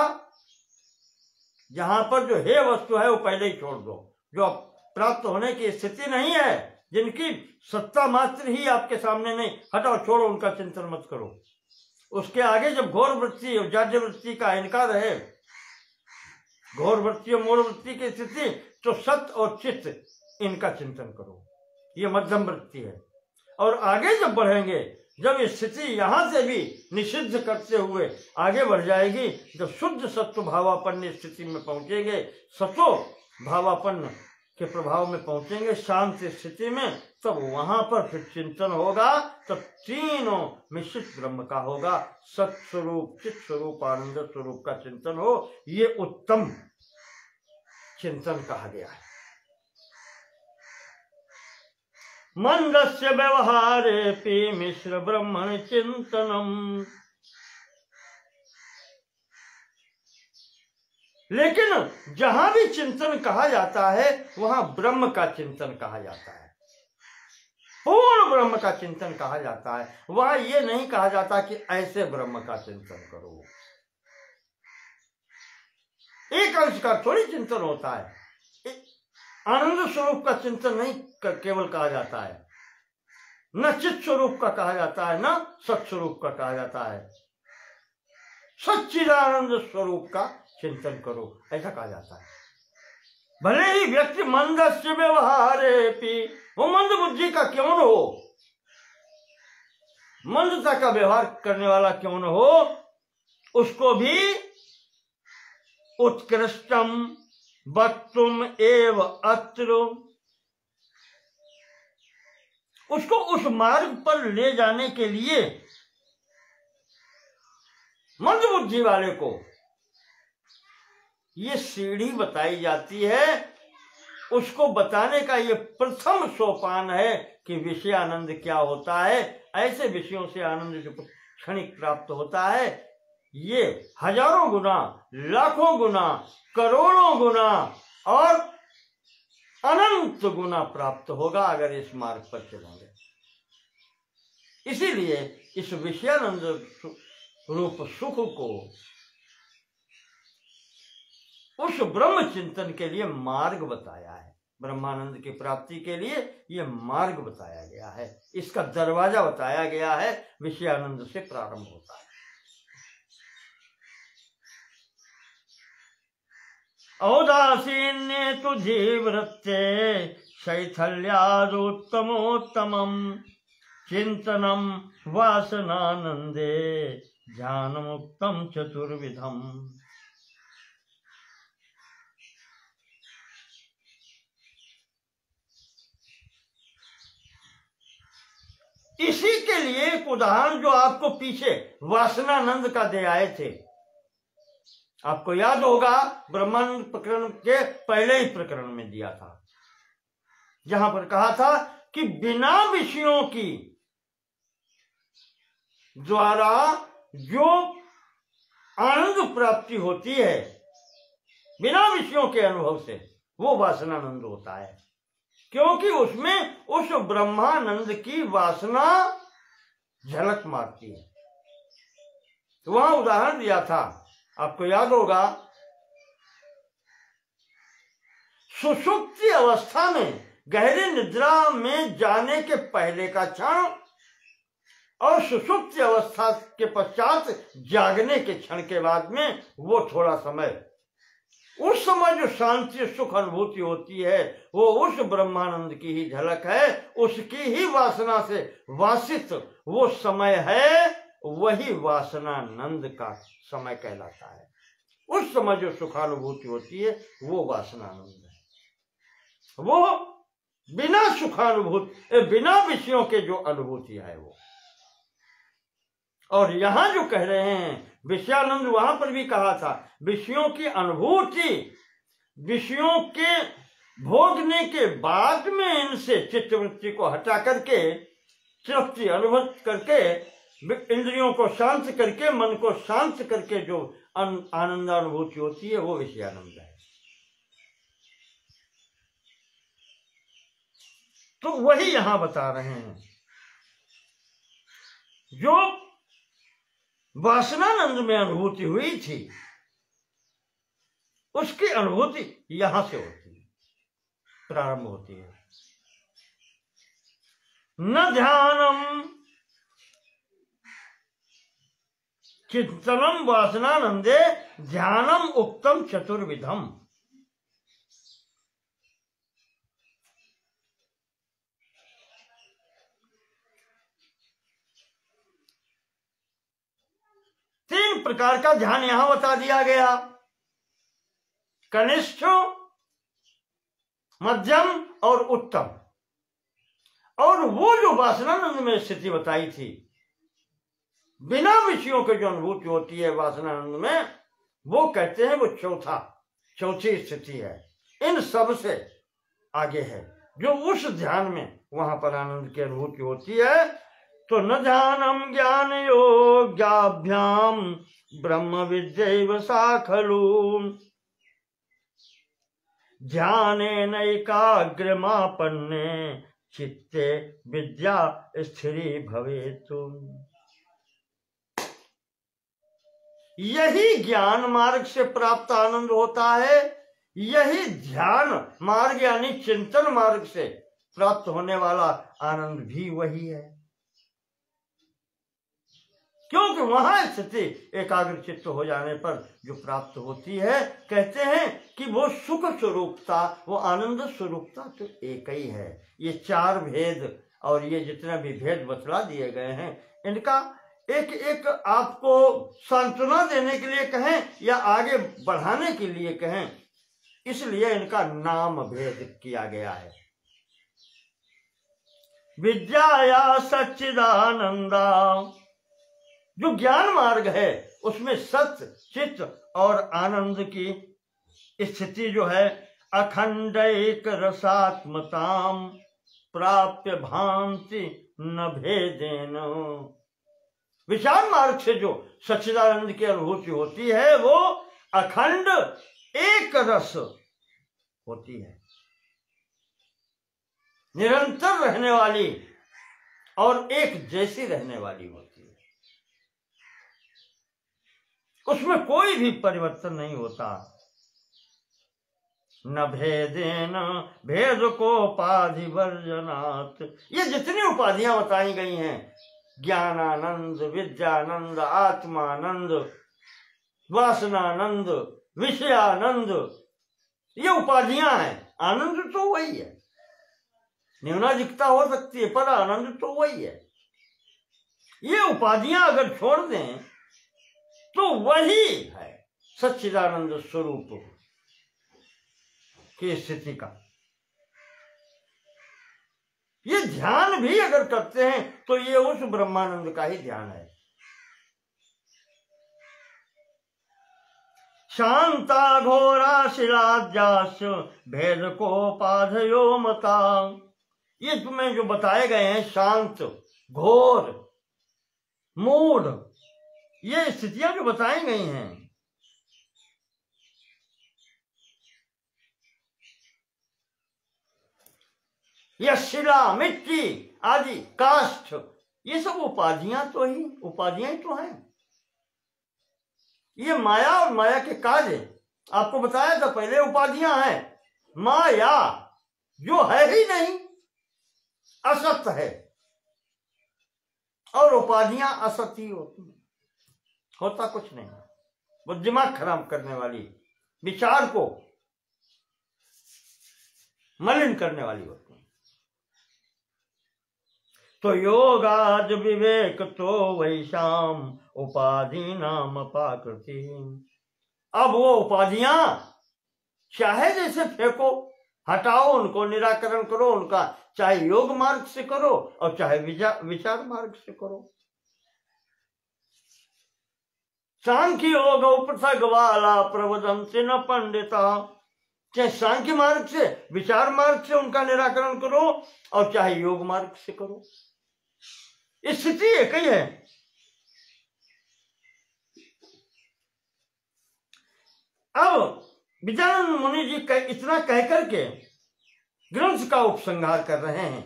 जहां पर जो है वस्तु है वो पहले ही छोड़ दो, जो प्राप्त होने की स्थिति नहीं है, जिनकी सत्ता मात्र ही आपके सामने नहीं, हटाओ, छोड़ो, उनका चिंतन मत करो। उसके आगे जब घोर वृत्ति और जाड्य वृत्ति का इनकार है, घोर वृत्ति और मूल वृत्ति की स्थिति, तो सत्य और चित्त इनका चिंतन करो, ये मध्यम वृत्ति है। और आगे जब बढ़ेंगे, जब स्थिति यहां से भी निषिद्ध करते हुए आगे बढ़ जाएगी, जब शुद्ध सत्व भावापन्न स्थिति में पहुंचेंगे, सतो भावापन्न के प्रभाव में पहुंचेंगे, शांत स्थिति में, तब वहां पर फिर चिंतन होगा। तब तीनों मिश्रित ब्रह्म का होगा, सत्य स्वरूप, चित्त स्वरूप, आनंद स्वरूप का चिंतन हो। ये उत्तम चिंतन कहा गया है। मंदस्य व्यवहारेपि मिश्र ब्रह्मण चिंतनम। लेकिन जहां भी चिंतन कहा जाता है वहां ब्रह्म का चिंतन कहा जाता है, पूर्ण ब्रह्म का चिंतन कहा जाता है। वहां ये नहीं कहा जाता कि ऐसे ब्रह्म का चिंतन करो। एक अंश का थोड़ी चिंतन होता है। आनंद स्वरूप का चिंतन नहीं केवल कहा जाता है, न चित्त स्वरूप का कहा जाता है, न सत स्वरूप का कहा जाता है। सच्चिदानंद स्वरूप का चिंतन करो, ऐसा कहा जाता है। भले ही व्यक्ति मंदस्य व्यवहारेपि, वो मंद बुद्धि का क्यों न हो, मंदता का व्यवहार करने वाला क्यों न हो, उसको भी उत्कृष्टम वक्तुम एव अत्र, उसको उस मार्ग पर ले जाने के लिए मंदबुद्धि वाले को ये सीढ़ी बताई जाती है। उसको बताने का ये प्रथम सोपान है कि विषय आनंद क्या होता है। ऐसे विषयों से आनंद जो क्षणिक प्राप्त होता है, ये हजारों गुना, लाखों गुना, करोड़ों गुना और अनंत गुना प्राप्त होगा अगर इस मार्ग पर चलेंगे। इसीलिए इस विषयानंद रूप सुख को उस ब्रह्म चिंतन के लिए मार्ग बताया है। ब्रह्मानंद की प्राप्ति के लिए यह मार्ग बताया गया है, इसका दरवाजा बताया गया है। विषयानंद से प्रारंभ होता है। औदासीन्ये तु जीववृत्ते शैथल्यादुत्तमोत्तमम् चिंतनम वासनानंदे ज्ञानमुक्तम चतुर्विधम। इसी के लिए एक उदाहरण जो आपको पीछे वासनानंद का दे आए थे, आपको याद होगा ब्रह्मानंद प्रकरण के पहले ही प्रकरण में दिया था, जहां पर कहा था कि बिना विषयों की द्वारा जो आनंद प्राप्ति होती है, बिना विषयों के अनुभव से, वो वासनानंद होता है। क्योंकि उसमें उस ब्रह्मानंद की वासना झलक मारती है। तो वहां उदाहरण दिया था, आपको याद होगा, सुषुप्ति अवस्था में, गहरी निद्रा में जाने के पहले का क्षण और सुषुप्ति अवस्था के पश्चात जागने के क्षण के बाद में वो थोड़ा समय, उस समय जो शांति सुख अनुभूति होती है वो उस ब्रह्मानंद की ही झलक है, उसकी ही वासना से वासित वो समय है, वही वासनानंद का समय कहलाता है। उस समय जो सुखानुभूति होती है वो वासनानंद है। वो बिना सुखानुभूति, बिना विषयों के जो अनुभूति है वो। और यहां जो कह रहे हैं विषयानंद, वहां पर भी कहा था विषयों की अनुभूति, विषयों के भोगने के बाद में इनसे चित्तवृत्ति को हटा करके, तृप्ति अनुभव करके, इंद्रियों को शांत करके, मन को शांत करके जो आनंदानुभूति होती है वो विषयानंद है। तो वही यहां बता रहे हैं, जो वासनानंद में अनुभूति हुई थी उसकी अनुभूति यहां से होती है, प्रारंभ होती है। न ध्यानम चिंतनम वासनानंदे ध्यानम उक्तम चतुर्विधम। तीन प्रकार का ध्यान यहां बता दिया गया, कनिष्ठ, मध्यम और उत्तम। और वो जो वासनानंद में स्थिति बताई थी, बिना विषयों के जो अनुभूति होती है वासनानंद में, वो कहते हैं वो चौथी स्थिति है, इन सब से आगे है, जो उस ध्यान में वहां पर आनंद की अनुभूति होती है। तो न ध्यानम ज्ञान योग्याभ्याम ब्रह्म विद्यैव सा खलु ध्यानेनैकाग्र्यमापन्ने चित्ते विद्या स्थिरी भवेतु। यही ज्ञान मार्ग से प्राप्त आनंद होता है, यही ध्यान मार्ग यानी चिंतन मार्ग से प्राप्त होने वाला आनंद भी वही है। क्योंकि वहां स्थिति एकाग्र चित्त हो जाने पर जो प्राप्त होती है, कहते हैं कि वो सुख स्वरूपता, वो आनंद स्वरूपता तो एक ही है। ये चार भेद और ये जितने भी भेद बतला दिए गए हैं, इनका एक एक आपको सांत्वना देने के लिए कहें या आगे बढ़ाने के लिए कहें, इसलिए इनका नाम भेद किया गया है। विद्या या सच्चिदानंदा, जो ज्ञान मार्ग है उसमें सत्य चित्त और आनंद की स्थिति जो है अखंड एक रसात्मताम प्राप्य भांति न भेदेन। विचार मार्ग से जो सच्चिदानंद की अनुभूति होती है वो अखंड एक रस होती है, निरंतर रहने वाली और एक जैसी रहने वाली होती है। उसमें कोई भी परिवर्तन नहीं होता। न भेदेन भेद को उपाधि वर्जनात्। ये जितनी उपाधियां बताई गई हैं, ज्ञानानंद, विद्यानंद, आत्मानंद, वासनानंद, विषयानंद, ये उपाधियां हैं। आनंद तो वही है, न्यूनाधिकता हो सकती है पर आनंद तो वही है। ये उपाधियां अगर छोड़ दें तो वही है सच्चिदानंद स्वरूप की स्थिति का। ये ध्यान भी अगर करते हैं तो ये उस ब्रह्मानंद का ही ध्यान है। शांता घोरा शिलाद्यास भेद को पाधयो मता। ये तुम्हें जो बताए गए हैं शांत, घोर, मूढ़, ये स्थितियां जो बताई गई हैं, यह शिला, मिट्टी आदि, काष्ठ, ये सब उपाधियां ही तो हैं। ये माया और माया के कार्य आपको बताया था पहले, उपाधियां हैं। माया जो है ही नहीं, असत्य है, और उपाधियां असत्य ही होती हैं, होता कुछ नहीं। वो दिमाग खराब करने वाली, विचार को मलिन करने वाली होती है। तो योगाद विवेक तो वैशाम उपाधि नाम पाकृति। अब वो उपाधियां चाहे जैसे फेंको, हटाओ उनको, निराकरण करो उनका, चाहे योग मार्ग से करो और चाहे विचार मार्ग से करो। सांख्य योग पृथक वाला प्रवदंति न पंडिता। चाहे सांख्य मार्ग से, विचार मार्ग से उनका निराकरण करो और चाहे योग मार्ग से करो, स्थिति एक ही है। अब विद्यानंद मुनि जी इतना कहकर के ग्रंथ का उपसंहार कर रहे हैं।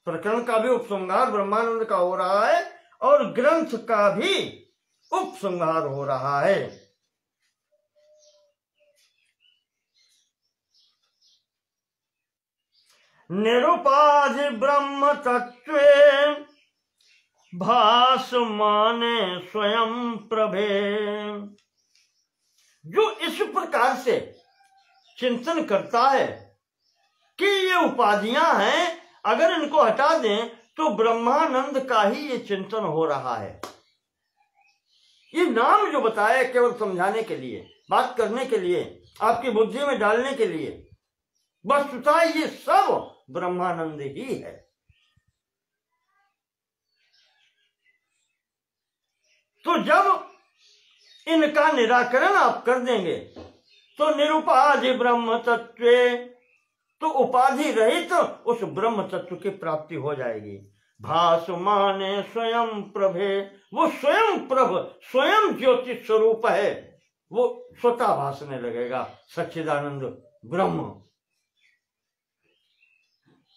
प्रकरण का भी उपसंहार ब्रह्मानंद का हो रहा है और ग्रंथ का भी उपसंहार हो रहा है। निरुपाधि ब्रह्म तत्वे भासमाने स्वयं प्रभे। जो इस प्रकार से चिंतन करता है कि ये उपाधियां हैं, अगर इनको हटा दें तो ब्रह्मानंद का ही ये चिंतन हो रहा है। ये नाम जो बताया केवल समझाने के लिए, बात करने के लिए, आपकी बुद्धि में डालने के लिए, वस्तुतः ये सब ब्रह्मानंद ही है। तो जब इनका निराकरण आप कर देंगे तो निरुपाधि ब्रह्म तत्वे, तो उपाधि रहित तो उस ब्रह्म तत्व की प्राप्ति हो जाएगी। भासमाने स्वयं प्रभे, वो स्वयं प्रभ, स्वयं ज्योति स्वरूप है, वो स्वतः भासने लगेगा सच्चिदानंद ब्रह्म।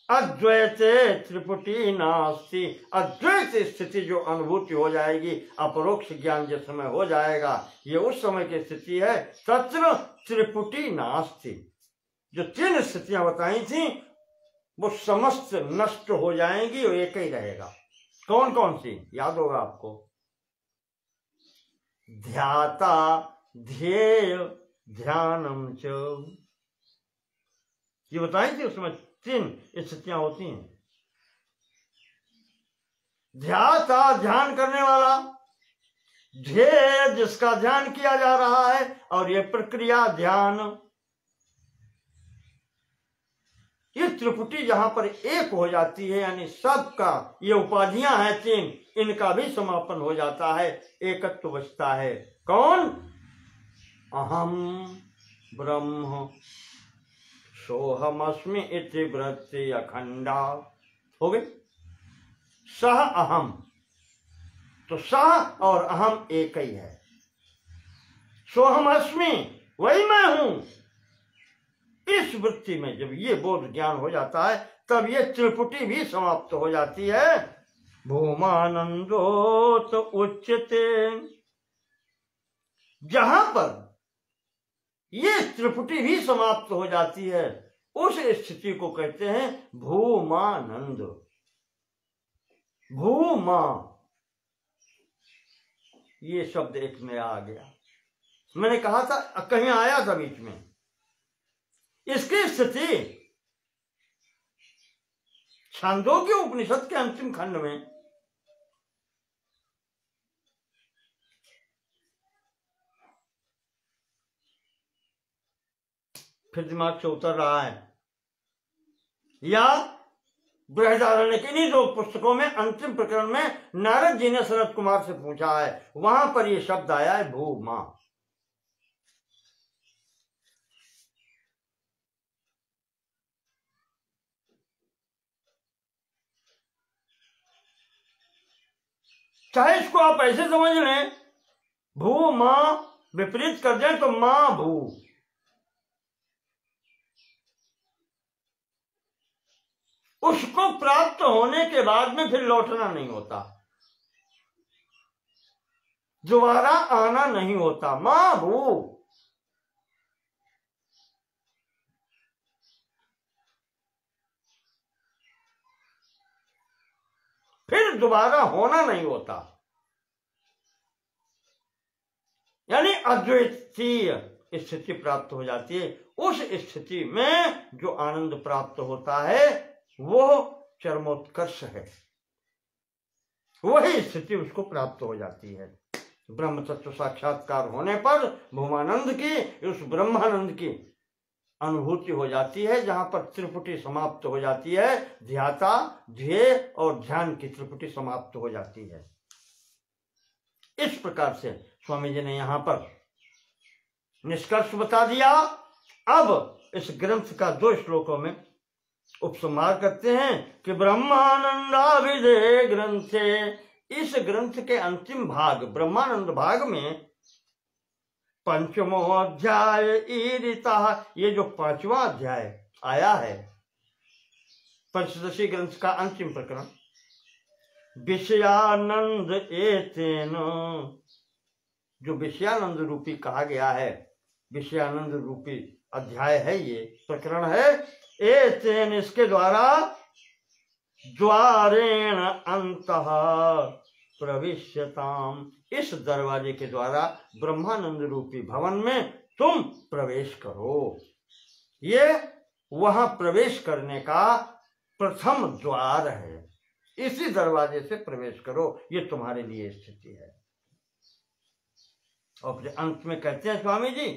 अद्वैते त्रिपुटी नास्ति। अद्वैत स्थिति जो अनुभूति हो जाएगी, अपरोक्ष ज्ञान जिस समय हो जाएगा, ये उस समय की स्थिति है। तत्र त्रिपुटी नास्ति। जो तीन स्थितियां बताई थी वो समस्त नष्ट हो जाएंगी और एक ही रहेगा। कौन कौन सी याद होगा आपको? ध्याता, ध्येय, ध्यानम च, ये बताई थी। उसमें तीन स्थितियां होती हैं। ध्याता, ध्यान करने वाला, ध्येय जिसका ध्यान किया जा रहा है, और ये प्रक्रिया ध्यान। ये त्रिपुटी जहां पर एक हो जाती है, यानी सबका ये उपाधियां हैं तीन, इनका भी समापन हो जाता है, एकत्व बचता है। कौन? अहम ब्रह्म सोहमस्मि इति वृत्ति अखंडा। हो गई सह अहम, तो सह और अहम एक ही है। सोहमस्मि वही मैं हूं। इस वृत्ति में जब ये बोध ज्ञान हो जाता है, तब ये त्रिपुटी भी समाप्त हो जाती है। भूमानंदोत उच्यते। जहां पर ये त्रिपुटी भी समाप्त हो जाती है, उस स्थिति को कहते हैं भूमानंद। भूमा, ये शब्द एक में आ गया। मैंने कहा था, कहीं आया था बीच में। इसकी स्थिति छांदोग्य उपनिषद के अंतिम खंड में फिर दिमाग से उतर रहा है, या बृहदारण्य के इन्हीं दो पुस्तकों में अंतिम प्रकरण में नारद जी ने शरद कुमार से पूछा है, वहां पर यह शब्द आया है भूमा। चाहे इसको आप ऐसे समझ लें, भू मां विपरीत कर दें तो मां भू। उसको प्राप्त होने के बाद में फिर लौटना नहीं होता, दोबारा आना नहीं होता। मां भू, फिर दोबारा होना नहीं होता, यानी अद्वितीय स्थिति प्राप्त हो जाती है। उस स्थिति में जो आनंद प्राप्त होता है वो चरमोत्कर्ष है, वही स्थिति उसको प्राप्त हो जाती है। ब्रह्म तत्व साक्षात्कार होने पर भूमानंद की, उस ब्रह्मानंद की अनुभूति हो जाती है, जहां पर त्रिपुटी समाप्त हो जाती है। ध्याता, ध्येय और ध्यान की त्रिपुटी समाप्त हो जाती है। इस प्रकार से स्वामी जी ने यहां पर निष्कर्ष बता दिया। अब इस ग्रंथ का 2 श्लोकों में उपसंहार करते हैं कि ब्रह्मानंदाभिधेय ग्रंथे, इस ग्रंथ के अंतिम भाग ब्रह्मानंद भाग में 5वां अध्याय ईरिता, ये जो 5वां अध्याय आया है पंचदशी ग्रंथ का अंतिम प्रकरण, विषयानंद एतेन, जो विषयानंद रूपी कहा गया है, विषयानंद रूपी अध्याय है, ये प्रकरण है। एतेन, इसके द्वारा, द्वारेण अंतः प्रविश्यताम, इस दरवाजे के द्वारा ब्रह्मानंद रूपी भवन में तुम प्रवेश करो। ये वहां प्रवेश करने का प्रथम द्वार है, इसी दरवाजे से प्रवेश करो, ये तुम्हारे लिए स्थिति है। और फिर अंत में कहते हैं स्वामी जी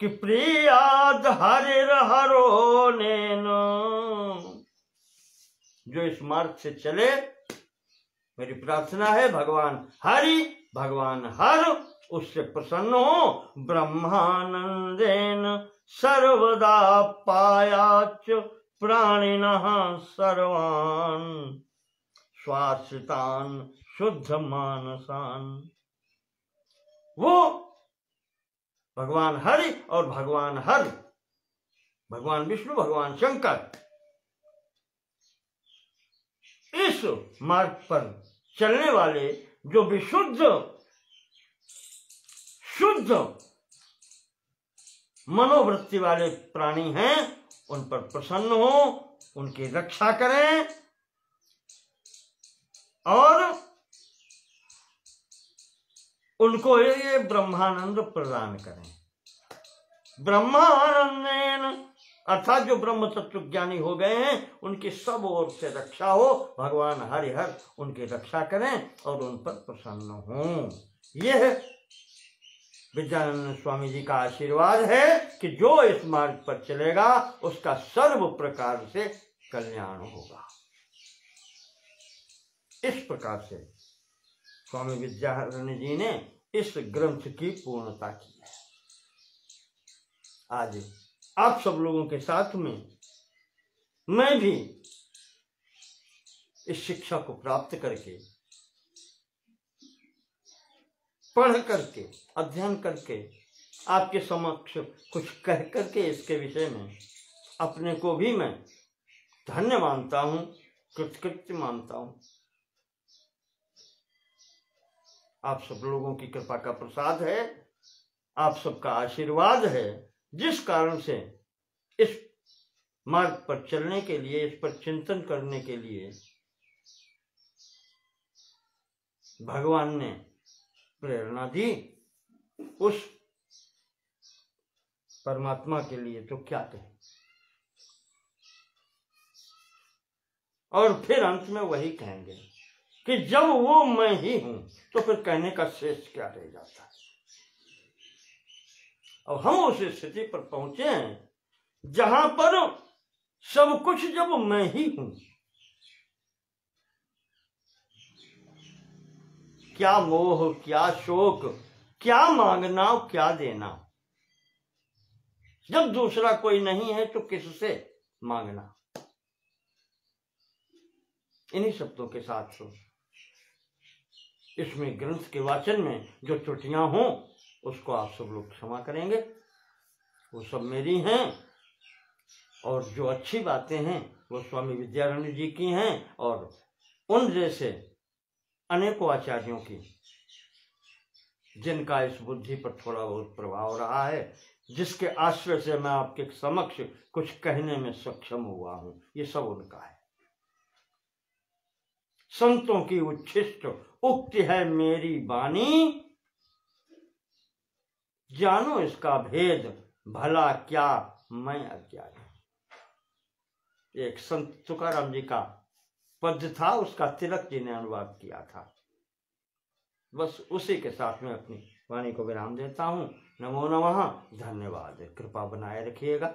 कि प्रियाद हरिर हरो नैनो, जो इस मार्ग से चले, मेरी प्रार्थना है भगवान हरि, भगवान हर उससे प्रसन्न हो। ब्रह्मानंदेन सर्वदा पायाच प्राणिनः सर्वान् स्वाश्रितान् शुद्ध मानसान। वो भगवान हरि और भगवान हर, भगवान विष्णु, भगवान शंकर, इस मार्ग पर चलने वाले जो विशुद्ध शुद्ध मनोवृत्ति वाले प्राणी हैं, उन पर प्रसन्न हो, उनकी रक्षा करें और उनको ये ब्रह्मानंद प्रदान करें। ब्रह्मानंदेन अर्थात जो ब्रह्म तत्व ज्ञानी हो गए हैं, उनकी सब ओर से रक्षा हो, भगवान हरिहर उनकी रक्षा करें और उन पर प्रसन्न हों। यह विद्यानंद स्वामी जी का आशीर्वाद है कि जो इस मार्ग पर चलेगा उसका सर्व प्रकार से कल्याण होगा। इस प्रकार से स्वामी विद्यारण्य जी ने इस ग्रंथ की पूर्णता की है। आज आप सब लोगों के साथ में मैं भी इस शिक्षा को प्राप्त करके, पढ़ करके, अध्ययन करके आपके समक्ष कुछ कह करके इसके विषय में अपने को भी मैं धन्य मानता हूं, कृतकृत्य मानता हूं। आप सब लोगों की कृपा का प्रसाद है, आप सबका आशीर्वाद है, जिस कारण से इस मार्ग पर चलने के लिए, इस पर चिंतन करने के लिए भगवान ने प्रेरणा दी। उस परमात्मा के लिए तो क्या कहें। और फिर अंत में वही कहेंगे कि जब वो मैं ही हूं तो फिर कहने का शेष क्या रह जाता है। और हम उस स्थिति पर पहुंचे हैं जहां पर सब कुछ जब मैं ही हूं, क्या मोह, क्या शोक, क्या मांगना, क्या देना। जब दूसरा कोई नहीं है तो किससे मांगना। इन्हीं शब्दों के साथ इसमें ग्रंथ के वाचन में जो त्रुटियां हों उसको आप सब लोग क्षमा करेंगे। वो सब मेरी हैं और जो अच्छी बातें हैं वो स्वामी विद्यारण्य जी की हैं और उन जैसे अनेकों आचार्यों की, जिनका इस बुद्धि पर थोड़ा बहुत प्रभाव रहा है, जिसके आश्रय से मैं आपके समक्ष कुछ कहने में सक्षम हुआ हूं, ये सब उनका है। संतों की उच्छिष्ट उक्ति है मेरी बानी, जानो इसका भेद भला क्या मैं अज्ञानी। एक संत तुकाराम जी का पद था, उसका तिलक जी ने अनुवाद किया था। बस उसी के साथ में अपनी वाणी को विराम देता हूं। नमो नमः। धन्यवाद। कृपा बनाए रखिएगा।